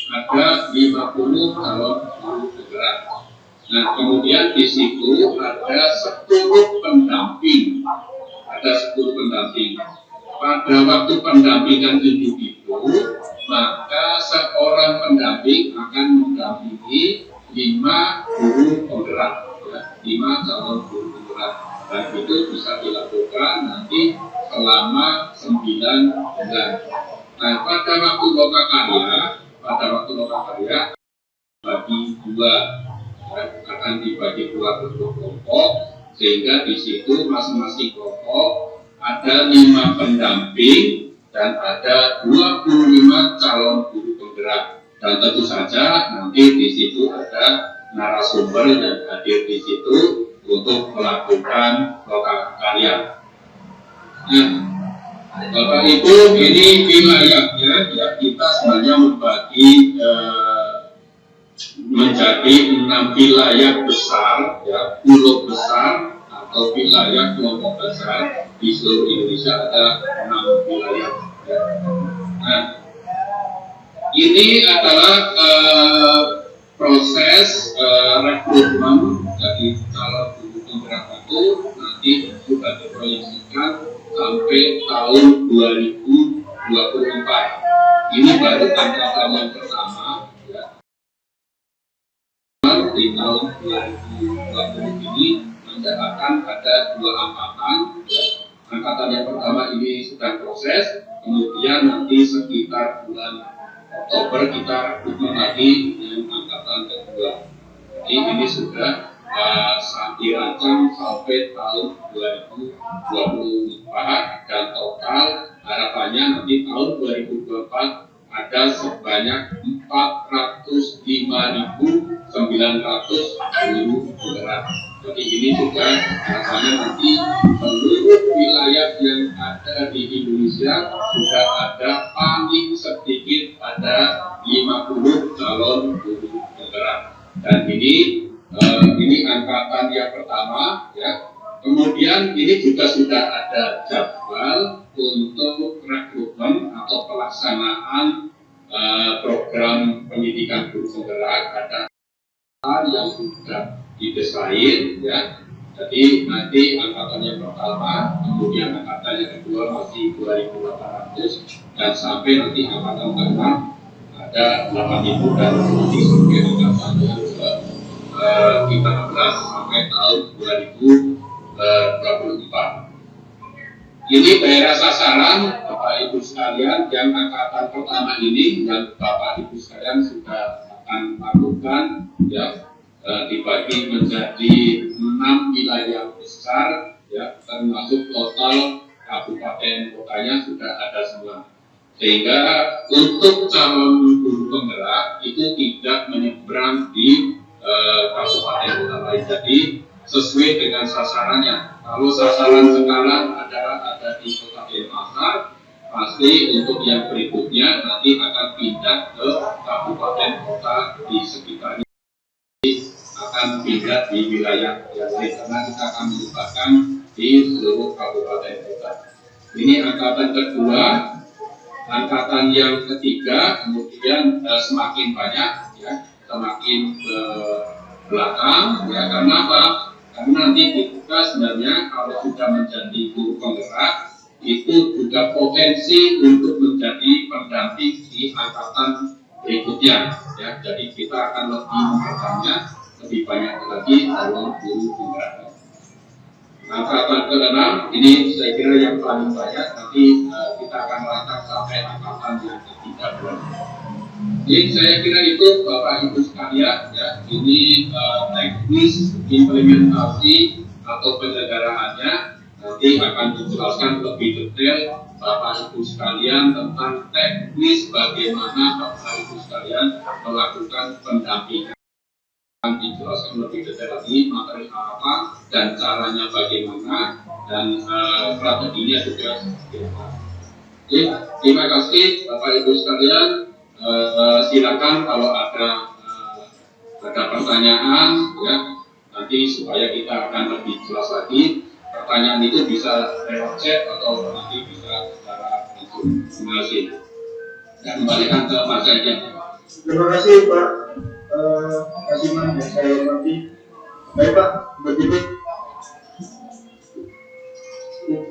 Ada 50 calon guru penggerak. Nah, kemudian di situ ada 10 pendamping. Ada 10 pendamping. Pada waktu pendampingan itu maka seorang pendamping akan mendampingi 5 guru penggerak, ya, 5 calon guru penggerak. Dan itu bisa dilakukan nanti selama 9 bulan. Nah, pada waktu lokakarya bagi 2, ya, akan dibagi 2 kelompok, sehingga di situ masing-masing kelompok ada 5 pendamping dan ada 25 calon guru penggerak. Dan tentu saja nanti di situ ada narasumber yang hadir di situ untuk melakukan lokakarya. Nah, Bapak Ibu, ini wilayahnya ya, kita sebenarnya membagi menjadi 6 wilayah besar, ya, pulau besar atau wilayah kelompok besar. Di seluruh Indonesia ada 6 wilayah. Ya. Nah, ini adalah proses rekrutmen dari calon guru penggerak itu nanti sudah diproyeksikan sampai tahun 2024. Ini baru angkatan yang pertama. Ya. Di tahun 2020 ini mencatatkan ada 2 angkatan. Ya. Angkatan yang pertama ini sedang proses, kemudian nanti sekitar bulan Oktober kita rekrutmen lagi yang angkatan kedua. Jadi ini sudah dirancang sampai tahun 2024 dan total harapannya nanti tahun 2024 ada sebanyak 405.900 guru penggerak. Jadi ini juga harapannya nanti seluruh wilayah yang ada di Indonesia sudah ada paling sedikit ada 50 calon guru penggerak. Dan ini angkatan yang pertama ya. Kemudian ini juga sudah ada jadwal untuk rekrutmen atau pelaksanaan program pendidikan guru penggerak. Ada yang sudah didesain ya. Jadi nanti angkatan yang pertama, kemudian angkatan yang kedua masih 2.800 dan sampai nanti angkatan ke-6 ada 8.000 dan nanti sampai angkatan yang ke-15 sampai tahun 2024. Ini daerah sasaran Bapak Ibu sekalian yang angkatan pertama ini yang Bapak Ibu sekalian sudah akan lakukan ya. Dibagi menjadi 6 wilayah besar ya, termasuk total kabupaten kotanya sudah ada semua, sehingga untuk calon guru penggerak itu tidak menyeberang di kabupaten kota lain. Jadi sesuai dengan sasarannya. Kalau sasaran sekarang ada di Kota Denpasar, pasti untuk yang berikutnya nanti akan pindah ke kabupaten kota di sekitarnya, akan pindah di wilayah yang lain karena kita akan melibatkan di seluruh kabupaten kota. Ini angkatan kedua. Angkatan yang ketiga kemudian semakin banyak, ya, semakin ke belakang, ya, karena apa? Karena nanti kita sebenarnya kalau sudah menjadi guru penggerak itu juga potensi untuk menjadi pendamping di angkatan berikutnya, ya. Jadi kita akan lebih memperbanyak lebih banyak lagi calon guru penggerak. Angkatan ke-6 ini saya kira yang paling banyak, nanti kita akan lacak sampai angkatan yang ke-13. Jadi saya kira itu Bapak Ibu sekalian, ya, ini teknis implementasi atau penyelenggaraannya nanti akan dijelaskan lebih detail Bapak Ibu sekalian tentang teknis bagaimana Bapak Ibu sekalian melakukan pendampingan. Akan dijelaskan lebih detail lagi materi apa dan caranya bagaimana dan strateginya juga seperti apa. Oke, terima kasih Bapak Ibu sekalian. Silakan kalau ada pertanyaan, ya, nanti supaya kita akan lebih jelas lagi. Pertanyaan itu bisa lewat chat atau nanti bisa secara langsung. Terima kasih. Dan kembalikan ke Mas Zaidi. Terima kasih Pak Kasiman yang saya hormati. Baik Pak, begitu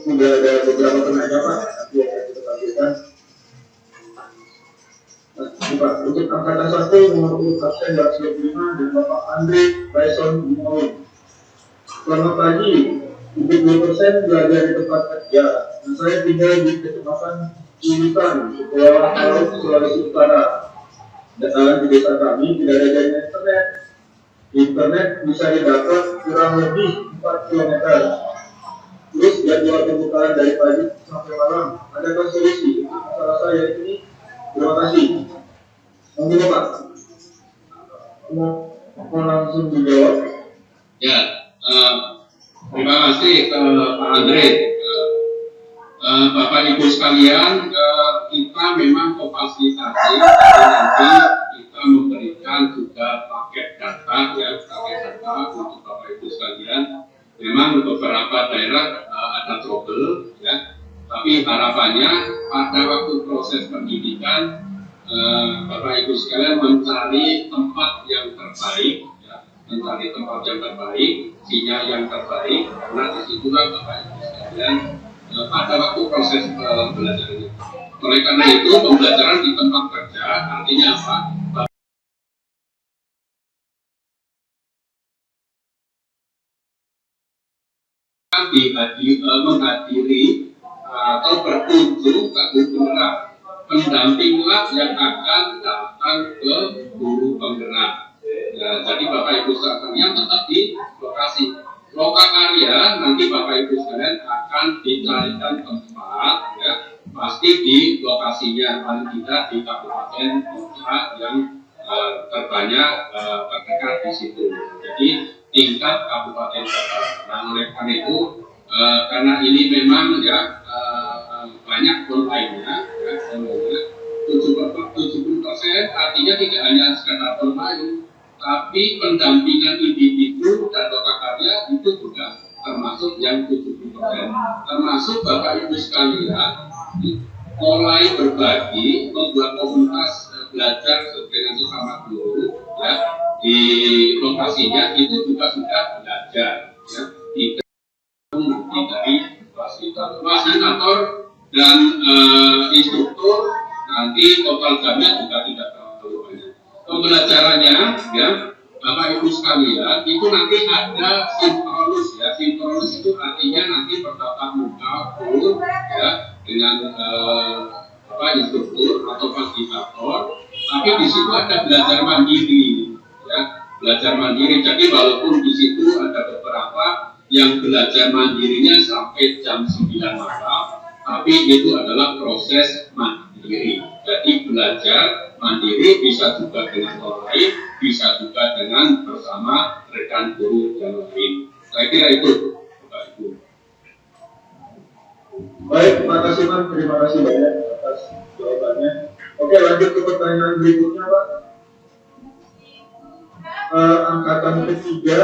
sudah ada beberapa penanya Pak, nanti akan kita tampilkan. Pak, untuk angkatan 1 nomor urut absen 225 dan Bapak Andre Baison Bimowi. Selamat pagi, 70% belajar di tempat kerja. Dan saya tinggal di Kecamatan Cilitan, Kepulauan Laut, Sulawesi Utara. Dan di desa kami tidak ada jaringan internet. Internet bisa didapat kurang lebih 4 km. Terus jadwal pembukaan dari pagi sampai malam. Adakah solusi untuk masalah saya ini? Terima kasih. Monggo Pak. Mau langsung dijawab? Ya, terima kasih ke Pak Andre. Bapak Ibu sekalian, kita memang memfasilitasi nanti kita memberikan juga paket data, ya, paket data untuk Bapak Ibu sekalian. Memang beberapa daerah ada trouble, ya, tapi harapannya pada waktu proses pendidikan Bapak Ibu sekalian mencari tempat yang terbaik, ya, mencari tempat yang terbaik, sinyal yang terbaik, karena disitulah Bapak Ibu sekalian pada waktu proses pembelajaran. Oleh karena itu pembelajaran di tempat kerja artinya apa? Menghadiri atau berkunjung ke guru penggerak, pendampinglah yang akan datang ke guru penggerak. Ya, jadi Bapak Ibu sekalian tetap di lokasi. Lokakarya nanti Bapak Ibu sekalian akan dicarikan tempat, ya, pasti di lokasinya, paling tidak di kabupaten kota yang terbanyak terdekat di situ. Jadi tingkat kabupaten kota. Nah, oleh karena itu, karena ini memang, ya, banyak online-nya, ya, 70% artinya tidak hanya sekedar online, tapi pendampingan individu dan lokakarya itu juga termasuk yang 70%. Termasuk Bapak Ibu sekalian mulai berbagi, membuat komunitas belajar dengan sesama guru, ya, di lokasinya itu juga sudah belajar, ya, nanti dari fasilitator dan instruktur, nanti total jamnya juga tidak terlalu banyak. Pembelajarannya, ya, Bapak Ibu sekalian, itu nanti ada sinkronus, ya. Sinkronus itu artinya nanti bertatap muka full, ya, dengan instruktur atau fasilitator, tapi di situ ada belajar mandiri, ya, belajar mandiri. Jadi walaupun di situ ada beberapa yang belajar mandirinya sampai jam 9 malam, tapi itu adalah proses mandiri. Jadi belajar mandiri bisa juga dengan orang lain, bisa juga dengan bersama rekan guru yang lain. Saya kira itu, Bapak Ibu. Baik, Pak Kasiman, terima kasih banyak Oke, lanjut ke pertanyaan berikutnya, Pak. Angkatan ketiga,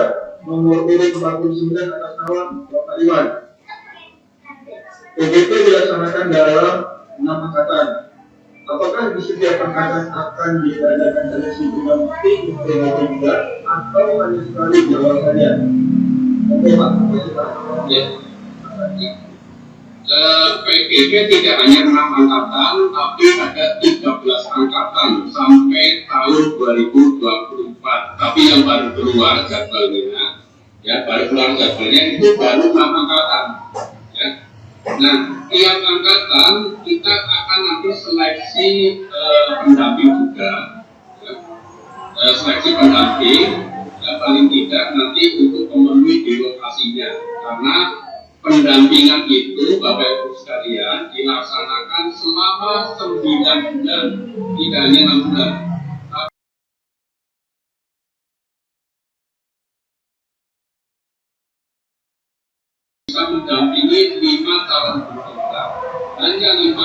nomor urut 49 atas nama Bapak Iwan. PGP dilaksanakan dalam 6 angkatan. Apakah di setiap angkatan akan diadakan seleksi pendamping untuk PGP juga, atau hanya sekali jawabannya? Oke, Pak. Ya. PGP tidak hanya 6 angkatan, tapi ada 13 angkatan sampai tahun 2024. Tapi yang baru keluar jadwalnya, itu baru 6 angkatan. Ya. Nah, tiap angkatan kita akan nanti seleksi pendamping juga, ya. Seleksi pendamping, ya, paling tidak nanti untuk memenuhi di lokasinya, karena pendampingan itu, Bapak Ibu sekalian, dilaksanakan selama 9 bulan, tidak hanya 6 bulan. Bisa mendampingi 5 calon peserta, hanya 5.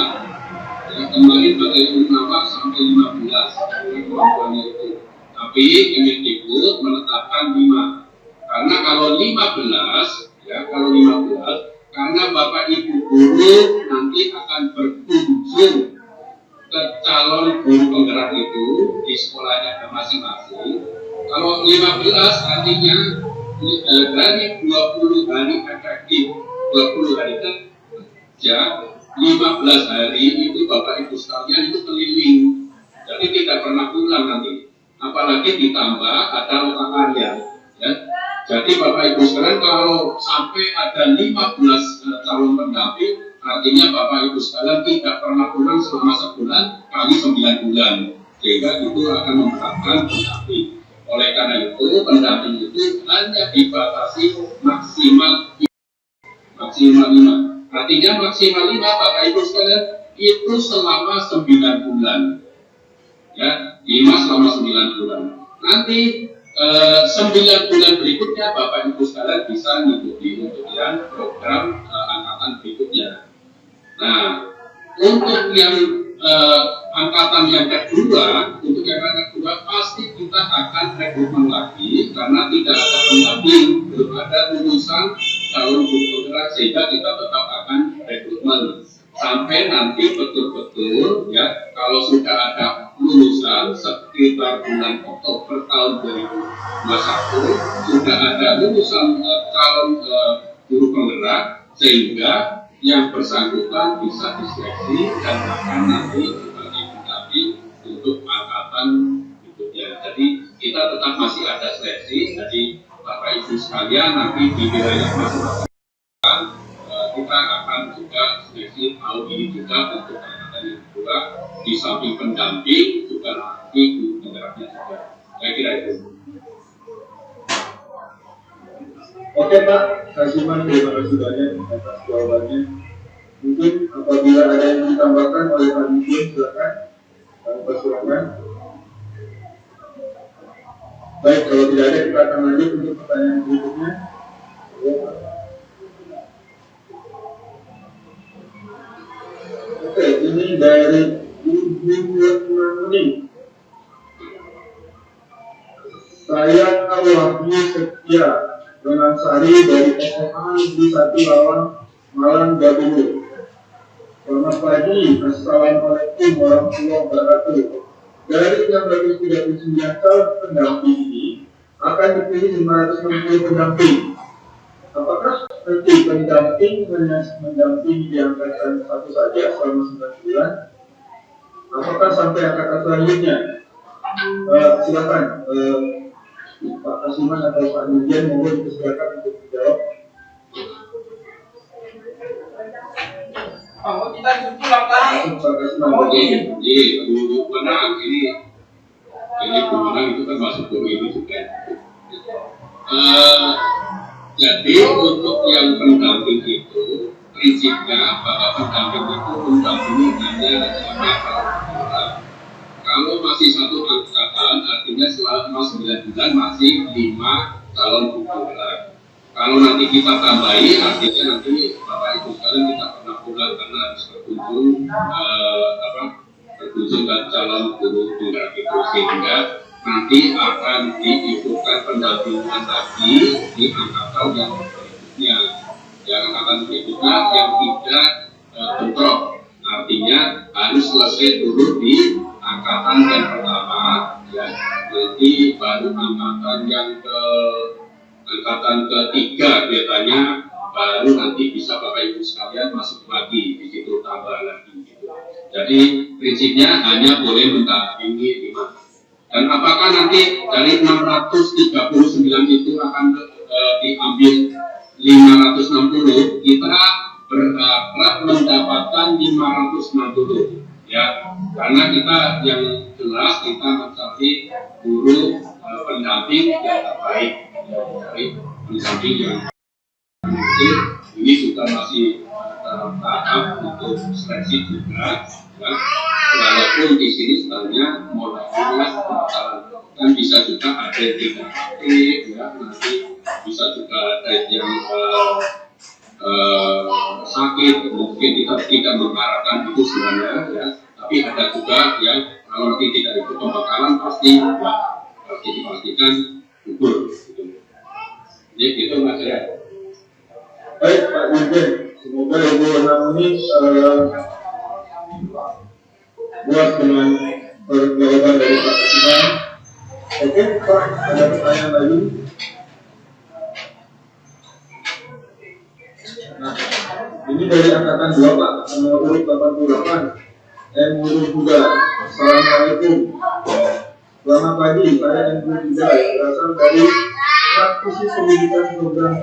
Ya, kemarin Bapak Ibu nawar sampai 15 kemampuannya itu. Tapi Kemendikbud menetapkan 5. Karena kalau 15, karena Bapak Ibu guru nanti akan berkunjung ke calon guru penggerak itu di sekolahnya masing-masing. Kalau 15 artinya dari 20 hari efektif, 20 hari kerja, 15 hari itu Bapak Ibu sekalian itu keliling. Jadi tidak pernah pulang nanti. Apalagi ditambah ada lokakannya, ya. Jadi Bapak Ibu sekalian, kalau sampai ada 15 calon pendamping, artinya Bapak Ibu sekalian tidak pernah pulang selama sebulan kali 9 bulan, sehingga itu akan memberatkan pendamping. Oleh karena itu, pendamping itu hanya dibatasi maksimal 5. Artinya maksimal 5 Bapak Ibu sekalian itu selama 9 bulan. Ya, 5 selama 9 bulan. Nanti 9 bulan berikutnya Bapak Ibu sekalian bisa mengikuti untuk yang program angkatan berikutnya. Nah, untuk yang angkatan yang kedua, pasti kita akan rekrutmen lagi karena tidak ada pendamping, belum ada lulusan calon guru penggerak, sehingga kita tetap akan rekrutmen sampai nanti betul-betul, ya, kalau sudah ada lulusan sekitar bulan Oktober tahun 2021 sudah ada lulusan calon guru penggerak, sehingga yang bersangkutan bisa diseleksi dan akan nanti dibagi pendamping untuk angkatan berikutnya. Jadi kita tetap masih ada seleksi. Jadi Bapak Ibu sekalian, nanti di wilayah masing-masing kita akan juga seleksi tahun ini juga untuk angkatan yang kedua, di samping pendamping juga nanti guru penggeraknya juga. Saya kira itu. Oke Pak, Kasiman, terima kasih banyak atas jawabannya. Mungkin apabila ada yang ditambahkan oleh Pak Dirjen, silakan. Kami persilakan. Baik, kalau tidak ada kita akan lanjut untuk pertanyaan berikutnya. Oke, ini dari Ibu Retnani. Saya Wahyu Setia dengan Sari dari SMA Negeri 1 Lawang, Malang, Jawa Timur. Selamat pagi, Assalamualaikum warahmatullahi wabarakatuh. Dari 639 calon pendamping ini akan dipilih 560 pendamping. Apakah nanti pendamping mendampingi di angkatan 1 saja selama 9 bulan? Apakah sampai angkatan selanjutnya? Silakan Pak Kasiman atau Pak Dirjen, mohon dipersilakan untuk menjawab. Kita pulang tadi. Bu Menang ini Bu Menang itu kan masuk guru ini juga. Jadi untuk yang pendamping itu prinsipnya bahwa pendamping itu mendampingi hanya 5 tahun. Kalau masih 1 angkatan, artinya selama 9 bulan masih 5 calon guru penggerak. Kalau nanti kita tambahi, artinya nanti Bapak Ibu sekalian tidak pernah pulang karena harus berkunjung berkunjung ke calon guru tunggal itu, sehingga nanti akan diikutkan pendampingan lagi di angkatan yang berikutnya, yang tidak bentrok. Artinya harus selesai dulu di angkatan yang pertama, ya, nanti baru angkatan ketiga biasanya, baru nanti bisa Bapak Ibu sekalian masuk lagi di situ, tambah lagi gitu. Jadi prinsipnya hanya boleh mendampingi 5. Dan apakah nanti dari 639 itu akan diambil 560? Kita berharap mendapatkan 560, ya, karena kita yang jelas kita mencari guru pendamping yang terbaik, dari pendamping yang itu. Ini juga masih tahap untuk seleksi juga, ya. Walaupun di sini sebenarnya modalnya kan bisa juga ada yang tidak aktif, ya, nanti bisa juga ada yang sakit, mungkin kita tidak mengharapkan itu sebenarnya, ya, tapi ada juga yang kalau nanti tidak ikut pembekalan pasti, ya, pasti dipastikan gugur gitu. Jadi gitu Mas ya. Baik Pak Dirjen, semoga Ibu Wenang ini buat dengan jawaban dari Pak Kasiman. Oke Pak, ada pertanyaan lagi? Nah, ini dari angkatan 2 Pak, nomor urut 88, Guru Buddha. Assalamualaikum. Selamat pagi, saya Guru Buddha, berasal dari praktisi pendidikan program.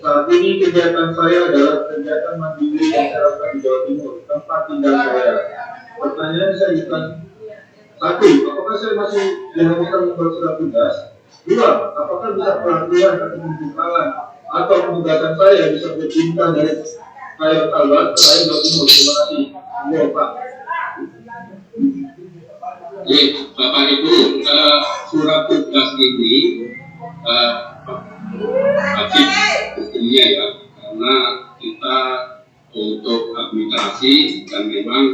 Saat ini kegiatan saya adalah kegiatan mandiri masyarakat di Jawa Timur, tempat tinggal saya. Pertanyaan saya bukan 1. Apakah saya masih diharuskan membuat surat tugas? 2. Apakah bisa pelatihan atau pembekalan atau penugasan saya bisa berpindah dari Kayak Kalbar ke Jawa Timur? Terima kasih. Terima Pak. Jadi Bapak Ibu, surat tugas ini wajib hukumnya, ya, karena kita untuk administrasi dan memang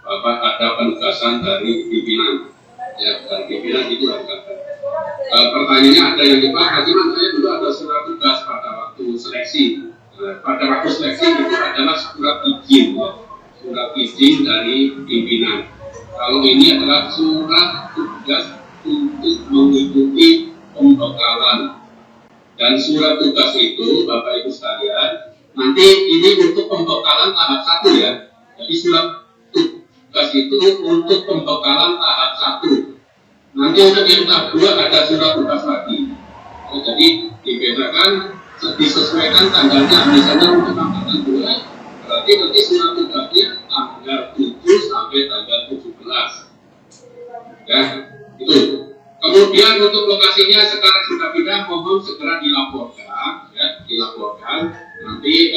Bapak ada penugasan dari pimpinan, ya, dari pimpinan itu harus ada. Pertanyaannya ada yang Pak Hajiman, saya dulu ada surat tugas pada waktu seleksi. Pada waktu seleksi itu adalah surat izin, ya, surat izin dari pimpinan. Kalau ini adalah surat tugas untuk mengikuti pembekalan. Dan surat tugas itu, Bapak Ibu sekalian, nanti ini untuk pembekalan tahap 1, ya. Jadi surat tugas itu untuk pembekalan tahap 1. Nanti untuk yang tahap 2 ada surat tugas lagi. Ya, jadi dibedakan, disesuaikan tanggalnya. Misalnya untuk angkatan 2, berarti nanti surat tugasnya tanggal 7 sampai tanggal 17. Ya, itu. Kemudian untuk lokasinya sekarang sudah pindah, mohon segera dilaporkan, ya, dilaporkan. Nanti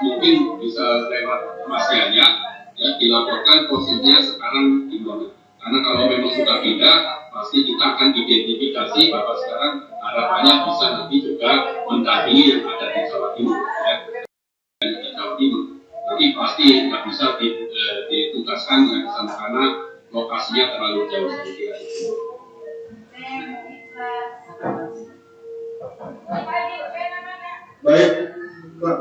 mungkin bisa lewat Mas Yaya, ya, dilaporkan posisinya sekarang di mana. Karena kalau memang sudah pindah, pasti kita akan identifikasi bahwa sekarang harapannya bisa nanti juga mendampingi yang ada di Jawa Timur, ya, dan di Jawa Timur. Nanti pasti nggak bisa ditugaskan ya, di sana karena lokasinya terlalu jauh sedikit. Baik, Pak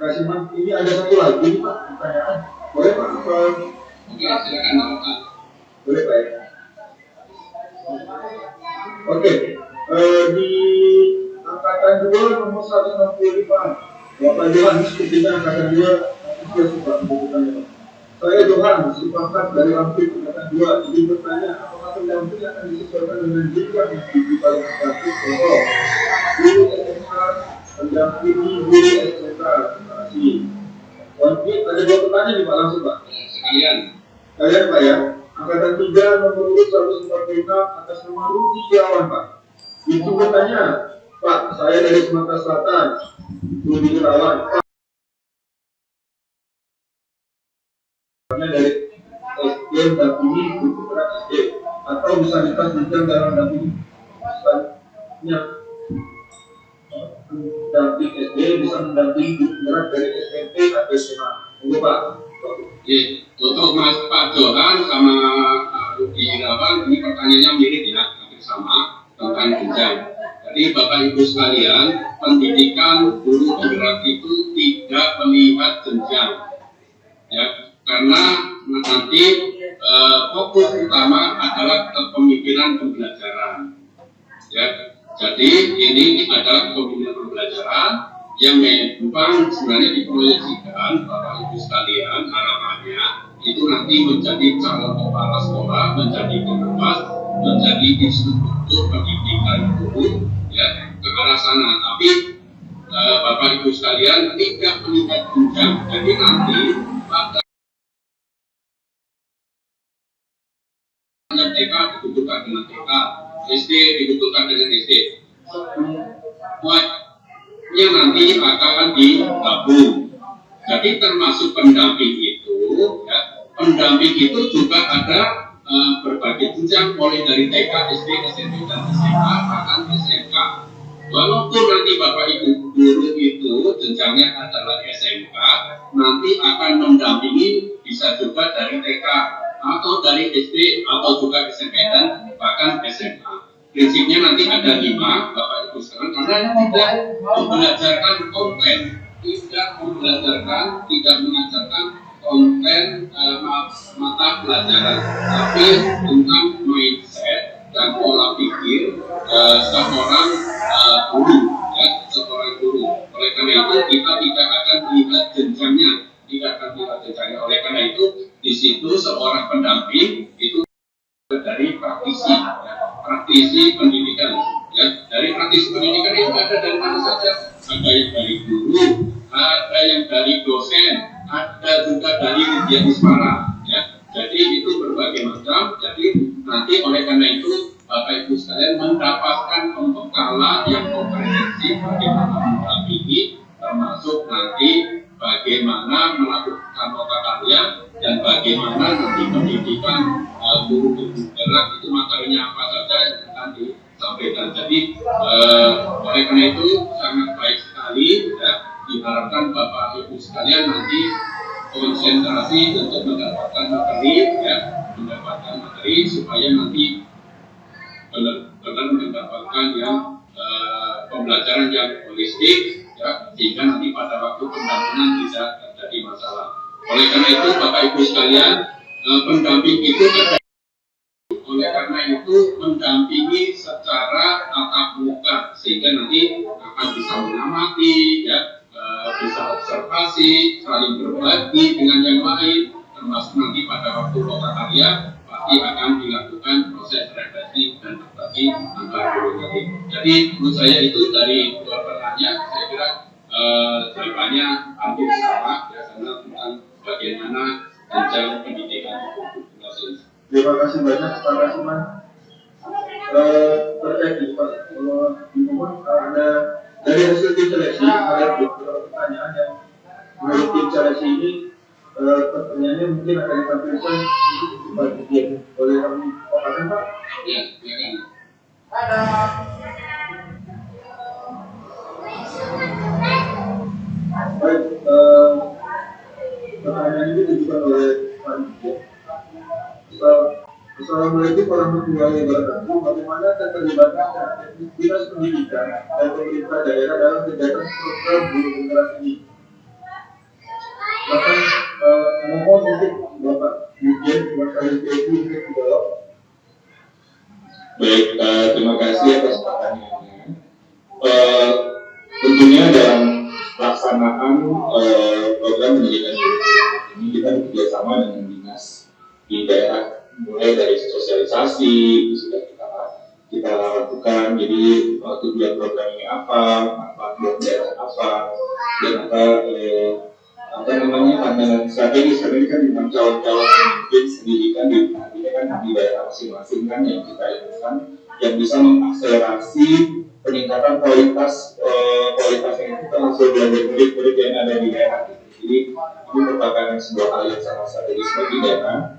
Kasiman, ini ada satu lagi Pak pertanyaan. Boleh Pak? Oke, silakan Pak. Boleh Pak ya? Oke, di angkatan 2 nomor 165, Bapak Johan, sepertinya angkatan 2 dia suka membutuhkannya Pak. Saya Johan, sepakat dari Lampir angkatan 2, jadi bertanya, apakah pendamping akan disesuaikan dengan jenjang yang paling aktif? Contoh, guru SMK mendampingi guru SMK. Terima kasih. Konflik ada 2 pertanyaan nih Pak, langsung Pak. Sekalian. Kalian Pak ya, angkatan 3 nomor urut 146 atas nama Rudi Setiawan Pak. Itu bertanya, Pak, saya dari Sumatera Selatan, Rudi Setiawan. Dari SD dampingi guru berat SD atau bisa ditas jenjang dalam dampingi pendamping SD bisa mendampingi guru penggerak dari SMP atau SMA. Monggo Pak. Untuk Mas Pak Johan sama Ruki Irawan, ini pertanyaannya mirip ya, hampir sama tentang jenjang. Jadi Bapak Ibu sekalian, pendidikan guru penggerak itu tidak melihat jenjang, ya, karena nanti fokus utama adalah kepemimpinan pembelajaran, ya. Jadi ini adalah kepemimpinan pembelajaran yang memang sebenarnya diproyeksikan Bapak Ibu sekalian, harapannya itu nanti menjadi calon kepala sekolah, menjadi pengawas, menjadi instruktur pendidikan guru, ya, ke arah sana. Tapi Bapak Ibu sekalian tidak melihat jenjang. Jadi nanti pada TK dibutuhkan dengan TK, SD dibutuhkan dengan SD. Semuanya nanti akan digabung. Jadi termasuk pendamping itu, ya, pendamping itu juga ada berbagai jenjang mulai dari TK, SD, SMP dan SMA bahkan SMK. Walaupun nanti Bapak Ibu guru itu jenjangnya adalah SMK, nanti akan mendampingi bisa juga dari TK atau dari SD atau juga SMP dan bahkan SMA. Prinsipnya nanti ada 5 Bapak Ibu sekalian, karena tidak membelajarkan konten, tidak mengajarkan konten mata pelajaran, tapi tentang mindset dan pola pikir seorang guru, ya, seorang guru. Oleh karena itu kita tidak akan melihat jenjangnya, Oleh karena itu di situ seorang pendamping itu dari praktisi, ya, praktisi pendidikan, ya. Dari praktisi pendidikan itu ada dari mana saja, ada yang dari guru, ada yang dari dosen, ada juga dari Widya Ismara, ya. Jadi itu berbagai macam. Jadi nanti oleh karena itu Bapak Ibu sekalian mendapatkan pembekalan yang komprehensif bagaimana mendampingi, termasuk nanti bagaimana melakukan nota karya dan bagaimana nanti pendidikan guru penggerak itu materinya apa saja yang akan disampaikan. Jadi oleh karena itu sangat baik sekali, ya, diharapkan Bapak Ibu sekalian nanti konsentrasi untuk mendapatkan materi, supaya nanti benar-benar mendapatkan yang pembelajaran yang holistik, ya, sehingga nanti pada waktu pendampingan tidak terjadi masalah. Oleh karena itu Bapak Ibu sekalian, pendamping itu ada. Oleh karena itu mendampingi secara tatap muka, sehingga nanti akan bisa mengamati, ya, bisa observasi, saling berbagi dengan yang lain, termasuk nanti pada waktu nota karya pasti akan dilakukan proses refleksi dan berbagi antar guru tadi. Jadi menurut saya itu dari dua pertanyaan, saya kira jawabannya hampir sama, ya, karena tentang bagaimana jenjang pendidikan. Terima kasih banyak Pak Rasiman. Terkait ini Pak, dimohon ada dari hasil tim seleksi ada beberapa pertanyaan yang menurut tim seleksi ini pertanyaannya mungkin akan ditampilkan oleh kami. Apakah Pak? Ya, silakan. Baik, pertanyaan ini diajukan oleh Pak Niko. Assalamualaikum warahmatullahi wabarakatuh. Bagaimana keterlibatan dinas pendidikan dan pemerintah daerah dalam kegiatan program guru penggerak ini? Bahkan mohon untuk Bapak Dirjen Wakil PSI untuk dijawab. Baik, terima kasih atas pertanyaannya. Tentunya dalam pelaksanaan program pendidikan guru ini kita bekerjasama dengan dinas di daerah, mulai dari sosialisasi itu sudah kita lakukan. Jadi tujuan program ini apa buat daerah apa, dan apa namanya pandangan strategis, karena ini kan tentang calon-calon pemimpin pendidikan ini kan di daerah masing-masing kan yang kita inginkan, yang bisa mengakselerasi peningkatan kualitasnya itu termasuk belajar murid-murid yang ada di daerah. Jadi ini merupakan sebuah hal yang sangat strategis bagi daerah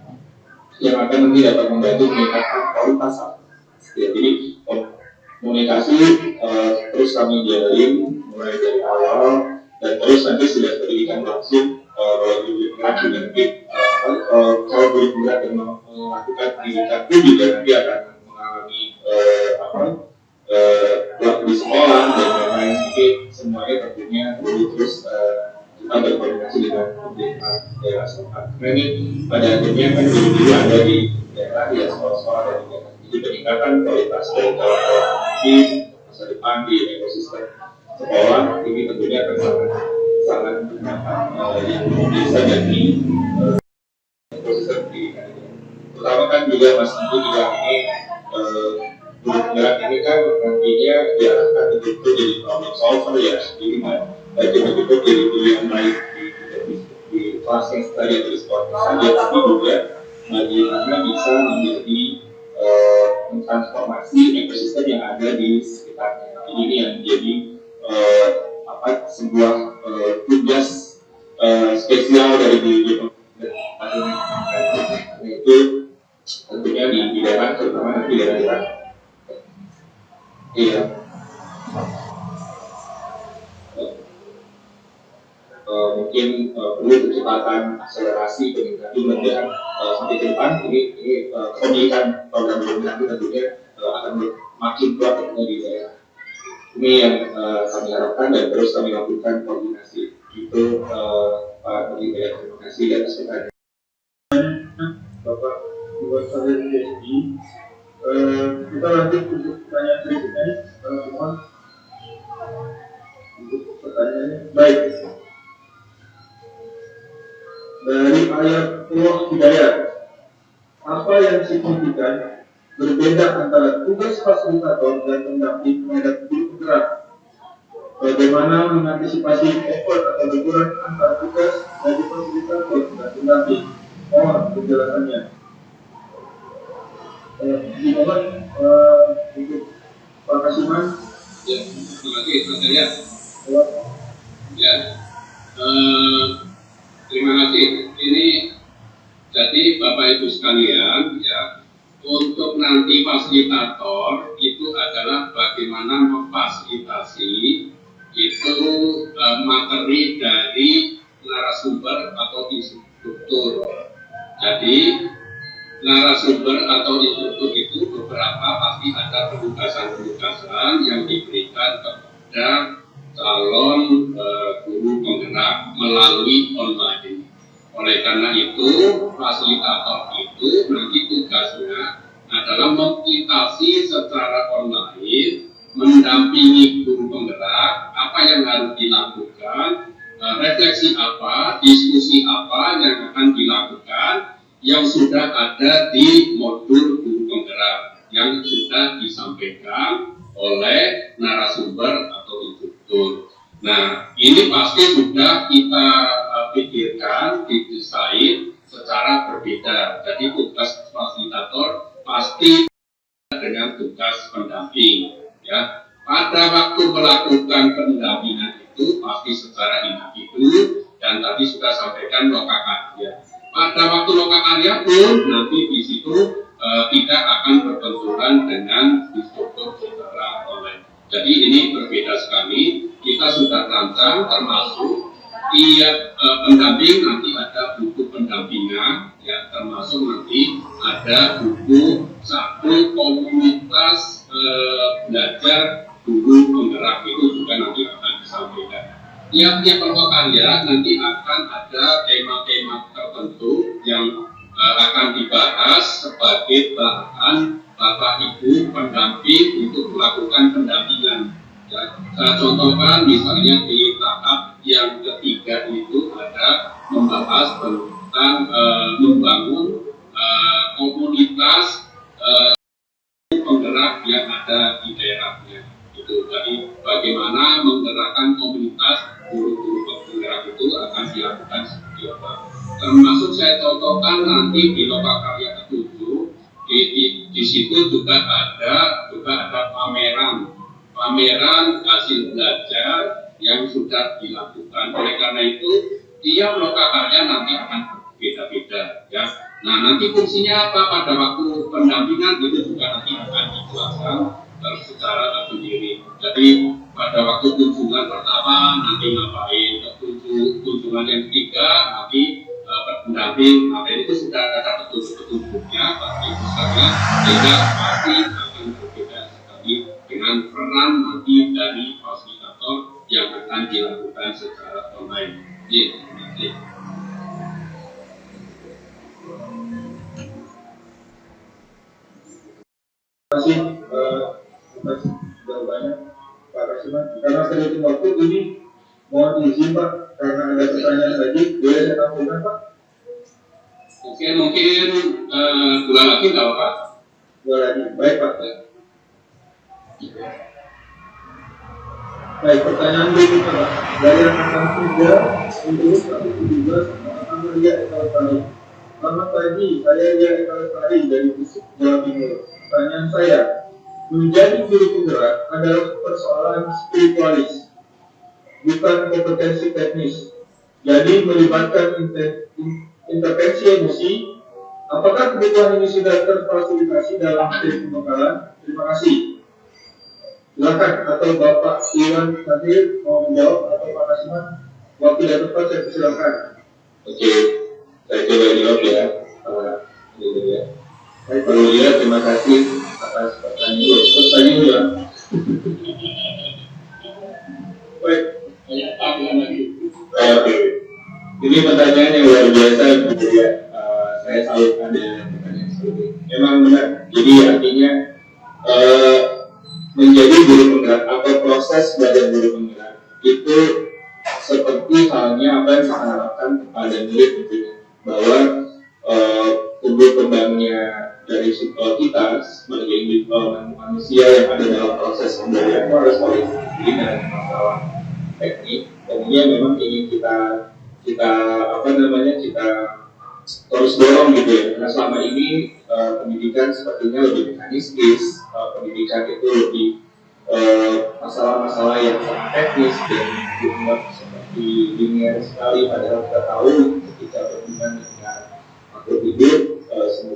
yang akan nanti dapat membantu meningkatkan kualitas. Jadi komunikasi terus kami jalin mulai dari awal dan terus nanti sudah pendidikan langsung bagi bergerak juga nanti kalau bergerak dan melakukan pendidikan pun juga nanti akan mengalami waktu di sekolah dan lain-lain. Jadi semuanya tentunya terus kita berkoordinasi dengan pemerintah daerah setempat. Karena ini pada akhirnya kan dulu ada di daerah ya sekolah-sekolah dan daerah. Jadi peningkatan kualitas dari di masa depan di ekosistem sekolah ini tentunya akan sangat yang bisa jadi ekosistem pendidikan ini. Terutama kan juga Mas Ibu juga ini bergerak ini kan nantinya diarahkan betul jadi problem solver ya, jadi betul-betul jadi pilihan baik di kelas yang tadi atau di sekolah saja, tapi juga bagaimana bisa menjadi transformasi ekosistem yang ada di sekitarnya. Jadi ini yang menjadi sebuah tugas spesial dari diri itu tentunya di daerah, terutama nanti daerah-daerah mungkin perlu kecepatan akselerasi peningkatan jumlah sampai ke depan ini kepemilikan program itu tentunya akan makin kuat di daerah. Ini yang kami harapkan dan terus kami lakukan koordinasi itu Pak Menteri. Terima kasih atas pertanyaan. Bapak buat saya jadi kita lanjut untuk pertanyaan berikutnya. Mohon untuk pertanyaannya. Baik. Dari ayat Allah Hidayat, apa yang signifikan berbeda antara tugas fasilitator dan pendamping terhadap guru penggerak? Bagaimana mengantisipasi effort atau benturan antar tugas dari fasilitator dan pendamping? Mohon penjelasannya. Dimohon untuk Pak Kasiman. Ya, terima kasih Mas Arya. Ya, terima kasih. Ini jadi Bapak Ibu sekalian ya, untuk nanti fasilitator itu adalah bagaimana memfasilitasi itu materi dari narasumber atau instruktur. Jadi narasumber atau instruktur itu beberapa pasti ada penugasan-penugasan yang diberikan kepada calon guru penggerak melalui online. Oleh karena itu, fasilitator itu nanti tugasnya adalah memfasilitasi secara online, mendampingi guru penggerak, apa yang harus dilakukan, refleksi apa, diskusi apa yang akan dilakukan, yang sudah ada di modul guru penggerak, yang sudah disampaikan oleh narasumber atau instruktur. Nah, ini pasti sudah kita pikirkan, didesain secara berbeda. Jadi tugas fasilitator pasti dengan tugas pendamping. Ya, pada waktu melakukan pendampingan itu pasti secara individu dan tadi sudah sampaikan lokakarya. Pada waktu lokakarya pun nanti di situ tidak akan berbenturan dengan instruktur secara online. Jadi ini berbeda sekali. Kita sudah rancang termasuk tiap pendamping nanti ada buku pendampingan, ya termasuk nanti ada buku satu komunitas belajar guru penggerak itu juga nanti akan disampaikan. Tiap-tiap kelompok karya nanti akan ada tema-tema tertentu yang akan dibahas sebagai bahan Bapak Ibu pendamping untuk melakukan pendampingan. Ya, saya contohkan misalnya di tahap yang ketiga itu ada membahas tentang membangun komunitas penggerak yang ada di daerahnya. Itu jadi bagaimana menggerakkan komunitas guru-guru penggerak itu akan dilakukan seperti apa. Termasuk saya contohkan nanti di lokakarya ke-7 di situ juga ada pameran hasil belajar yang sudah dilakukan. Oleh karena itu tiap lokakarya nanti akan berbeda-beda ya. Nah nanti fungsinya apa pada waktu pendampingan itu juga nanti akan dijelaskan secara tersendiri. Jadi pada waktu kunjungan pertama nanti ngapain, kunjungan yang ketiga nanti pendamping, itu sudah ada petunjuk-petunjuknya bagi misalnya, sehingga pasti akan berbeda sekali dengan peran nanti dari fasilitator yang akan dilakukan secara online. Terima kasih atas jawabannya Pak Kasiman. Karena sedikit waktu ini mohon izin Pak, karena ada pertanyaan lagi, boleh saya tampilkan Pak? Mungkin dua lagi nggak apa-apa? Dua lagi, baik Pak. Baik, pertanyaan berikutnya Pak. Dari angkatan 3 untuk 117 nama Ria Eka Lestari. Selamat pagi, saya Ria Eka Lestari dari Gresik, Jawa Timur. Pertanyaan saya, menjadi guru penggerak adalah persoalan spiritualis, bukan kompetensi teknis. Jadi melibatkan intervensi emosi. Apakah kebutuhan ini sudah terfasilitasi dalam tim pembekalan? Terima kasih. Silakan, atau Bapak Iwan Sadir mau menjawab, atau Pak Kasiman. Waktu tidak tepat, saya persilakan. Oke, saya coba jawab ya. Baik, Pak Mulia, terima kasih atas pertanyaan ya. Baik. Oke. Ini pertanyaan yang luar biasa, gitu ya. Saya selalu ada pertanyaan seperti ini. Memang benar. Jadi artinya menjadi guru penggerak atau proses belajar guru penggerak itu seperti halnya apa yang saya harapkan kepada murid tentunya, bahwa tumbuh kembangnya dari kita sebagai manusia yang ada dalam proses pembelajaran harus holistik dan masalah teknik. Kemudian memang ingin kita terus dorong gitu ya, karena selama ini pendidikan sepertinya lebih mekanistis, pendidikan itu lebih masalah-masalah yang sangat teknis dan dibuat seperti linear sekali, padahal kita tahu ketika berhubungan dengan makhluk hidup,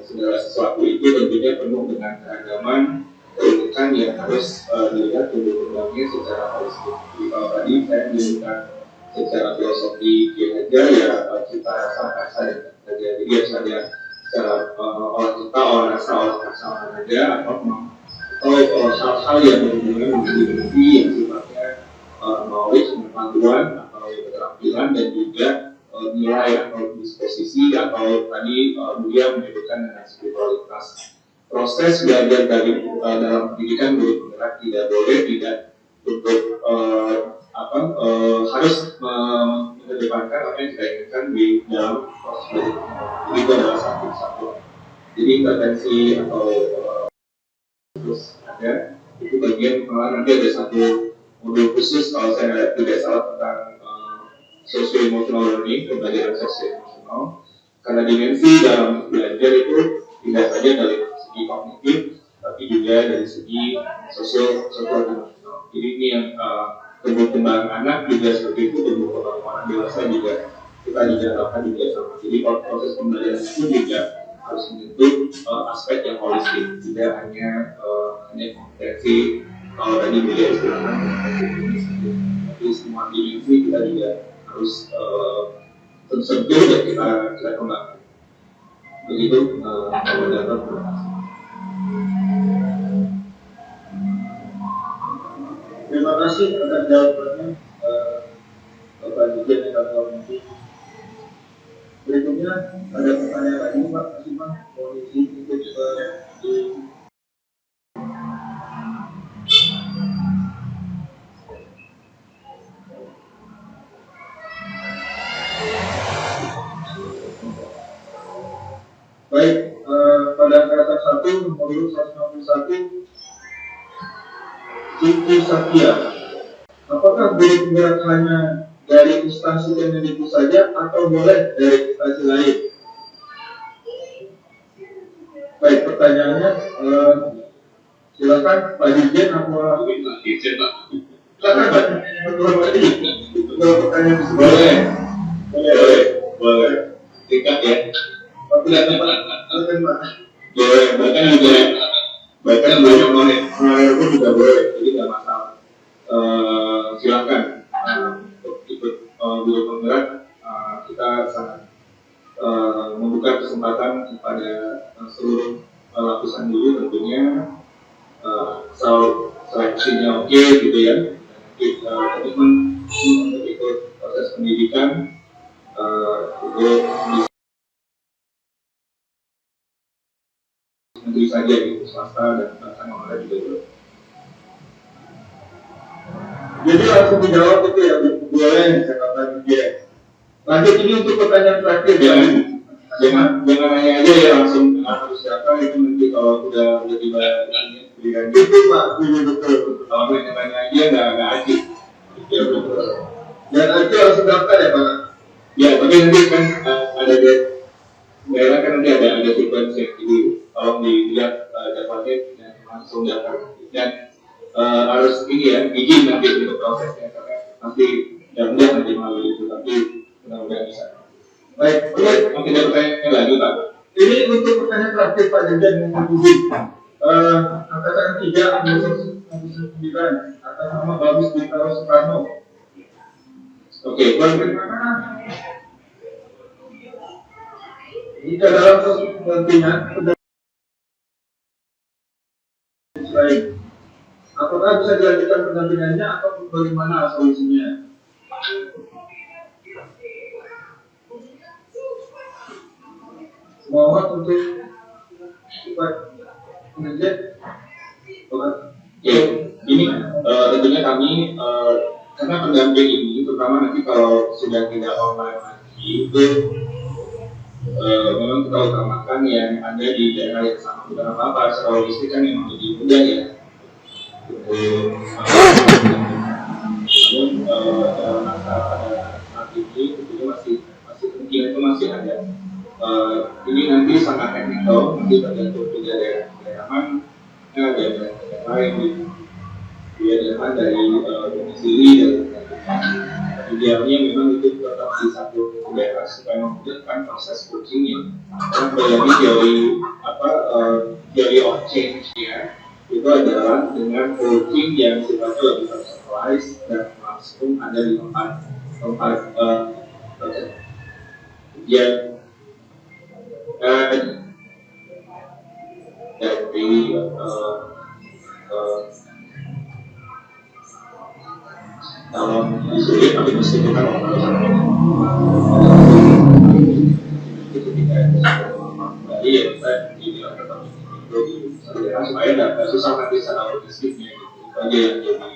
segala sesuatu itu tentunya penuh dengan keragaman, keunikan yang harus dilihat tumbuh kembangnya secara holistik. Jadi kalau tadi saya menunjukkan secara filosofi Hajar ya kita rasa dan saja, jadi harus ada secara olah kita, olah rasa, olah raga atau hal-hal yang berhubungan dengan diri yang sifatnya knowledge, pengetahuan atau keterampilan dan juga nilai atau disposisi atau tadi dia menyebutkan dengan spiritualitas. Proses belajar dari dalam pendidikan guru penggerak tidak boleh tidak untuk harus mengedepankan apa yang kita inginkan di dalam proses belajar. Jadi itu adalah satu. Jadi intervensi atau terus ada itu bagian nanti ada satu modul khusus kalau saya tidak salah tentang socio-emotional learning, pembelajaran socio-emotional, karena dimensi dalam belajar itu tidak saja dari segi kognitif tapi juga dari segi sosial-emosional. Jadi ini yang tumbuh kembang anak juga seperti itu, tumbuh kembang orang dewasa juga kita juga harapkan juga sama. Jadi proses pembelajaran itu juga harus menyentuh aspek yang holistik, tidak hanya kompetensi kalau tadi beliau istilahkan tapi semua dimensi kita juga harus tersentuh dan kita kembangkan. Begitu pendapat. Terima kasih atas jawabannya Bapak Dirjen Eka Lestari. Berikutnya ada pertanyaan lagi Pak Kasiman, mohon izin untuk baik, pada angkatan 1 nomor 161 Siti Satya, apakah guru penggerak hanya dari instansi Kemendikbud saja atau boleh dari instansi lain? Baik, pertanyaannya silakan Pak Dirjen apa? Dirjen Pak. Silakan Pak. Betul pertanyaan tersebut. Boleh. Tingkat ya. Waktu tidak tepat. Silakan Pak. Boleh. Bahkan banyak honorer pun juga Biro Penggerak, kita sangat membuka kesempatan kepada seluruh lapisan dulu tentunya, asal seleksinya oke gitu ya, komitmen untuk ikut proses pendidikan untuk negeri saja gitu, swasta dan bahkan online juga belum. Jadi langsung dijawab itu ya, boleh catatan dia. Lanjut ini untuk pertanyaan terakhir ya. Jangan nanya aja ya langsung harus siapa, itu nanti kalau udah tiba ini pilihan Itu Pak, ini betul. kalau nanya aja nggak acik. Ya betul. Dan itu langsung daftar ya Pak. Ya tapi nanti kan ada daerah kan nanti ada sequence yang jadi tolong dilihat jadwalnya dan langsung daftar dan harus ini ya izin nanti untuk prosesnya karena nanti ya mudah nanti melalui itu tapi mudah-mudahan bisa. Baik, Oke, ada pertanyaan lagi Pak. ini untuk pertanyaan terakhir Pak Dirjen Menghubungi. Angkatan 3 Agustus 1999 atas nama Bagus Bintaro Soekarno. Oke, Bagaimana jika dalam proses pendampingan baik, apakah bisa dilanjutkan pendampingannya atau bagaimana solusinya? Mohon untuk Pak Dirjen. ya ini tentunya kami karena pendamping ini terutama nanti kalau sudah tidak online lagi itu memang kita utamakan yang ada di daerah yang sama, bukan apa-apa secara logistik kan memang lebih mudah ya. Namun dalam masa pada saat ini tentunya masih kemungkinan itu masih ada. Ini nanti sangat teknikal, nanti tergantung juga daerah mana, ada daerah lain daerah dari domisili dan idealnya memang itu tetap di satu daerah supaya memudahkan proses coachingnya. Karena bayangin theory of change ya itu adalah dengan coaching yang sifatnya lebih personalized dan langsung ada di tempat yang dari kalau disulit tapi mesti kita itu tidak jadi ya kita dibilang tetap itu supaya nggak susah nanti secara logistiknya gitu aja yang jadi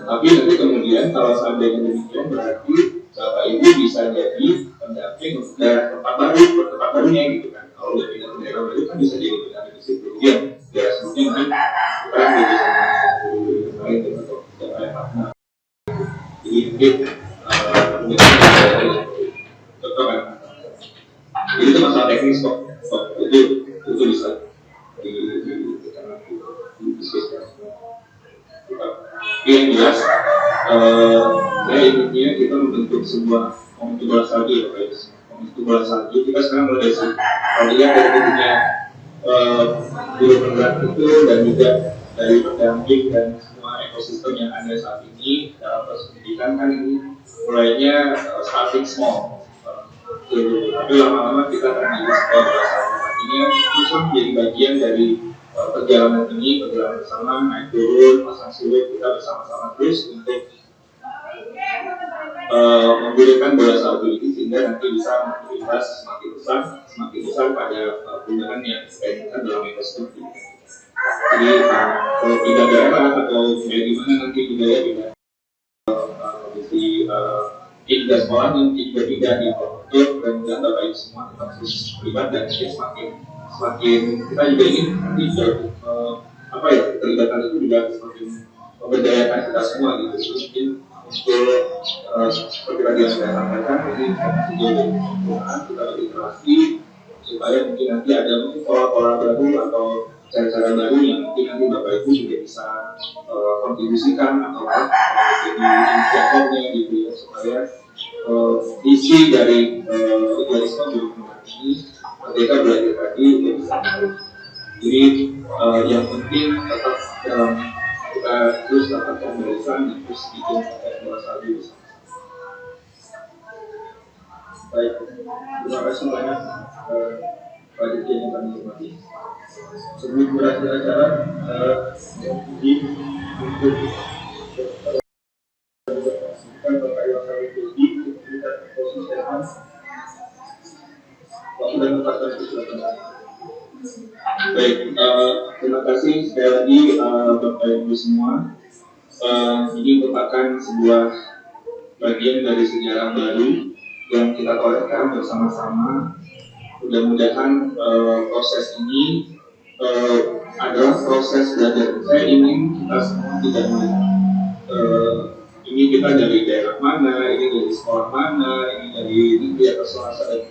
tapi nanti kemudian kalau seandainya demikian berarti Bapak Ibu bisa jadi pendamping dan tempat barunya gitu kan. Kalau udah pindah ke daerah baru kan bisa jadi pendamping di situ. Dia daerah sebelumnya kan kita bisa lain atau daerah partner. Jadi mungkin contoh kan. Jadi itu masalah teknis kok. Itu bisa diskusikan. Yang jelas, saya inginnya kita membentuk sebuah komite bola salju ya guys. Komite bola salju kita sekarang mulai dari kalau lihat dari bentuknya Biro Penggerak itu dan juga dari pendamping dan semua ekosistem yang ada saat ini dalam proses pendidikan kan ini mulainya starting small. Tapi lama-lama kita akan menjadi sebuah bola salju. Artinya terus menjadi bagian dari perjalanan ini, perjalanan bersama, naik turun, pasang surut, kita bersama-sama terus untuk menggunakan bola salju ini sehingga nanti bisa mobilitas semakin besar pada penggunaan yang kita inginkan dalam ekosistem. Jadi kalau pindah daerah atau kayak gimana nanti juga ya beda kondisi pindah sekolahnya, pindah di pondok dan Bapak Ibu semua tetap terus terlibat dan semakin kita juga ingin nanti keterlibatan itu juga semakin memberdayakan kita semua gitu. Mungkin untuk seperti tadi yang saya sampaikan ini sejauh dari penggunaan kita berinteraksi supaya mungkin nanti ada pola-pola baru atau cara-cara baru yang mungkin nanti Bapak Ibu juga bisa kontribusikan atau jadi inisiatornya gitu ya supaya isi dari idealisme Biro ini mereka belajar tadi untuk bisa. Jadi yang penting tetap dalam kita terus lakukan pembahasan dan terus bikin evaluasi bersama. Baik, terima kasih banyak Pak Dirjen yang kami hormati. Sebelum berakhir acara, untuk Bapak Iwan Sari Pedi untuk memberikan posisi statement. Pak sudah menetapkan silakan. Baik, terima kasih sekali lagi Bapak Ibu semua. Ini merupakan sebuah bagian dari sejarah baru yang kita torehkan bersama-sama. Mudah-mudahan proses ini adalah proses belajar. Saya ingin kita semua tidak melihat ini kita dari daerah mana, ini dari sekolah mana, ini dari negeri atau swasta.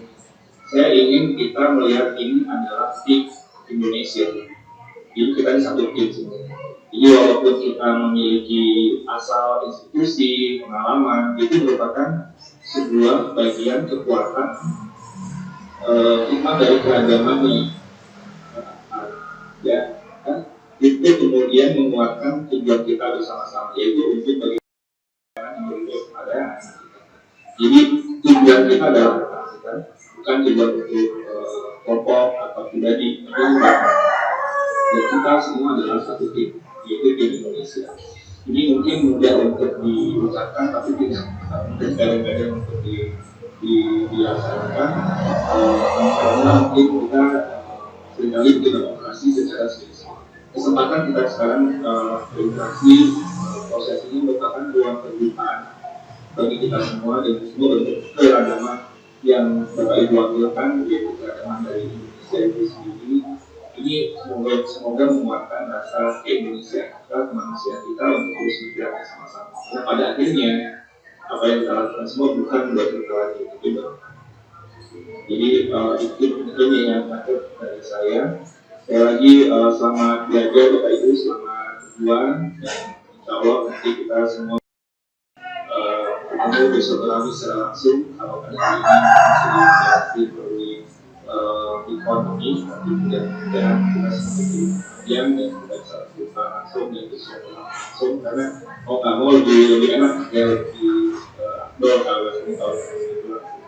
Saya ingin kita melihat ini adalah tim Indonesia. Jadi kita ini satu tim semua. Jadi walaupun kita memiliki asal institusi, pengalaman, itu merupakan sebuah bagian kekuatan hikmah dari keragaman nih. Ya, kan? Itu kemudian menguatkan tujuan kita bersama-sama, yaitu untuk bagaimana hidup ada. Jadi tujuan kita adalah bukan tujuan untuk kelompok atau pribadi, dan kita semua adalah satu tim, yaitu tim Indonesia. Ini mungkin mudah untuk diucapkan, tapi tidak mungkin kadang-kadang untuk dilaksanakan. Karena mungkin kita seringkali berdemokrasi secara serius. Kesempatan kita sekarang berinteraksi, proses ini merupakan ruang terbukaan bagi kita semua dan semua bentuk keragaman yang Bapak Ibu wakilkan, yaitu keragaman dari Indonesia itu sendiri. Ini semoga menguatkan rasa Indonesia kita, kemanusiaan kita untuk terus bergerak bersama-sama. Karena pada akhirnya apa yang kita lakukan semua bukan buat kita lagi, tapi buat. Jadi itu mungkin yang terakhir dari saya. Sekali lagi selamat belajar Bapak Ibu, selamat berjuang, dan insya Allah nanti kita semua ketemu besok lagi secara langsung. Kalau pada hari ini masih di ekonomi, tapi mudah-mudahan kita seperti yang dan kita bisa berjumpa langsung dan besok langsung, karena mau nggak mau lebih enak ya, lebih Akbar kalau ini tahun ini langsung.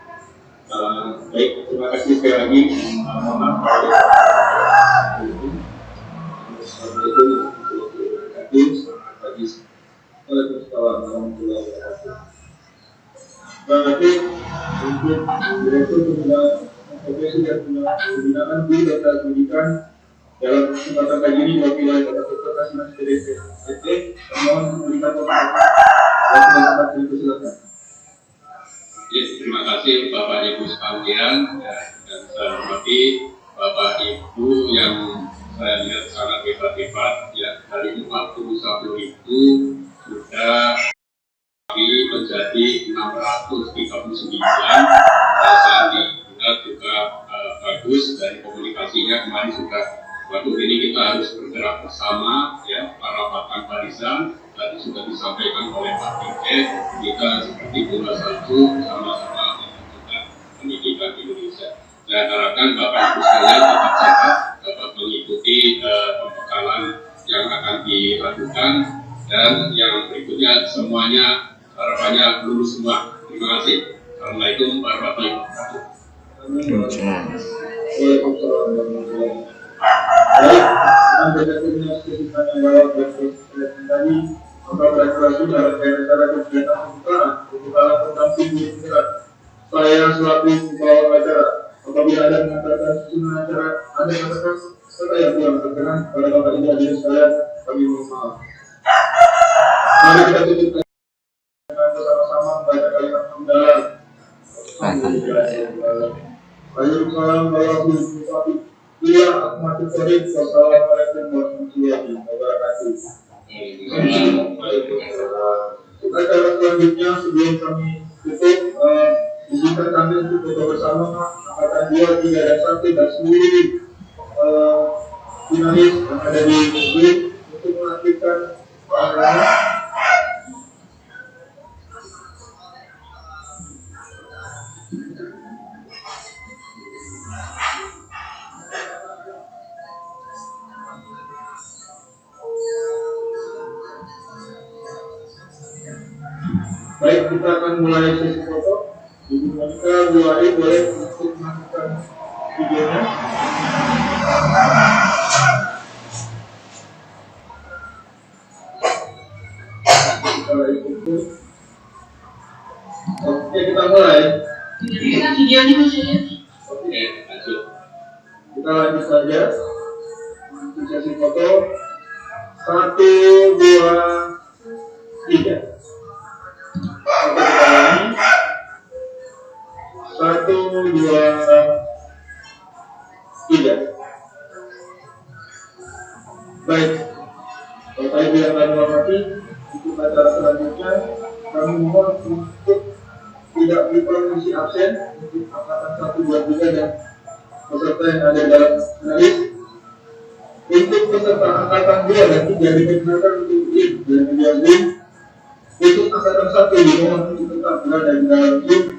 Baik, terima kasih sekali lagi. Mohon maaf kalau Assalamualaikum warahmatullahi wabarakatuh. Selamat pagi. Waalaikumsalam warahmatullahi wabarakatuh. Terima kasih untuk Direktur Profesi dan Pembinaan Guru dan Pendidikan dalam kesempatan kali ini mewakili oleh Bapak Dr. Kasman PDP. Mohon memberikan komentar dan pendapat dari silakan. Ya, terima kasih Bapak Ibu sekalian, ya, dan saya hormati Bapak Ibu yang saya lihat sangat hebat-hebat. Ya, dari 41 itu sudah menjadi 639. Saya lihat juga bagus dari komunikasinya kemarin sudah. Waktu ini kita harus bergerak bersama, ya, para patang barisan. Tadi sudah disampaikan oleh Pak Dirjen, kita seperti bola salju sama-sama mewujudkan pendidikan Indonesia. Saya harapkan Bapak Ibu sekalian tetap sehat, dapat mengikuti pembekalan yang akan dilakukan, dan yang berikutnya semuanya harapannya lulus semua. Terima kasih. Assalamualaikum warahmatullahi wabarakatuh. Baik, dengan berdasarkan kesimpulan yang lewat dan tadi, maka berekspresi dalam cara kegiatan pembukaan pendamping guru penggerak. Saya selaku pembawa acara, apabila ada mengatakan susunan acara, ada katakan saya kurang berkenan pada Bapak Ibu hadirin sekalian, kami mohon maaf. Mari kita tutup dengan bersama-sama membaca kalimat hamdalah. Waalaikumsalam warahmatullahi wabarakatuh. Iya, Ahmad Syarif. Wassalamualaikum warahmatullahi wabarakatuh. Acara selanjutnya sebelum kami tutup, izinkan kami untuk foto bersama angkatan 2, 3, dan 1 dan seluruh finalis yang ada di grup untuk mengaktifkan Baik, kita akan mulai sesi foto. Ibu Monica, Bu Ari, boleh untuk melakukan videonya. Oke, kita mulai. Videonya maksudnya? Oke, lanjut. Kita lanjut saja. Untuk sesi foto. 1, 2, 3. Satu, dua, tiga. Baik. Bapak Ibu yang kami hormati, untuk acara selanjutnya kami mohon untuk tidak berproduksi absen untuk angkatan 1, 2, 3 dan peserta yang ada dalam analis. Untuk peserta angkatan 2 dan 3 dipersilakan untuk lift dan media Zoom. Untuk angkatan 1 dimohon untuk tetap berada di dalam Zoom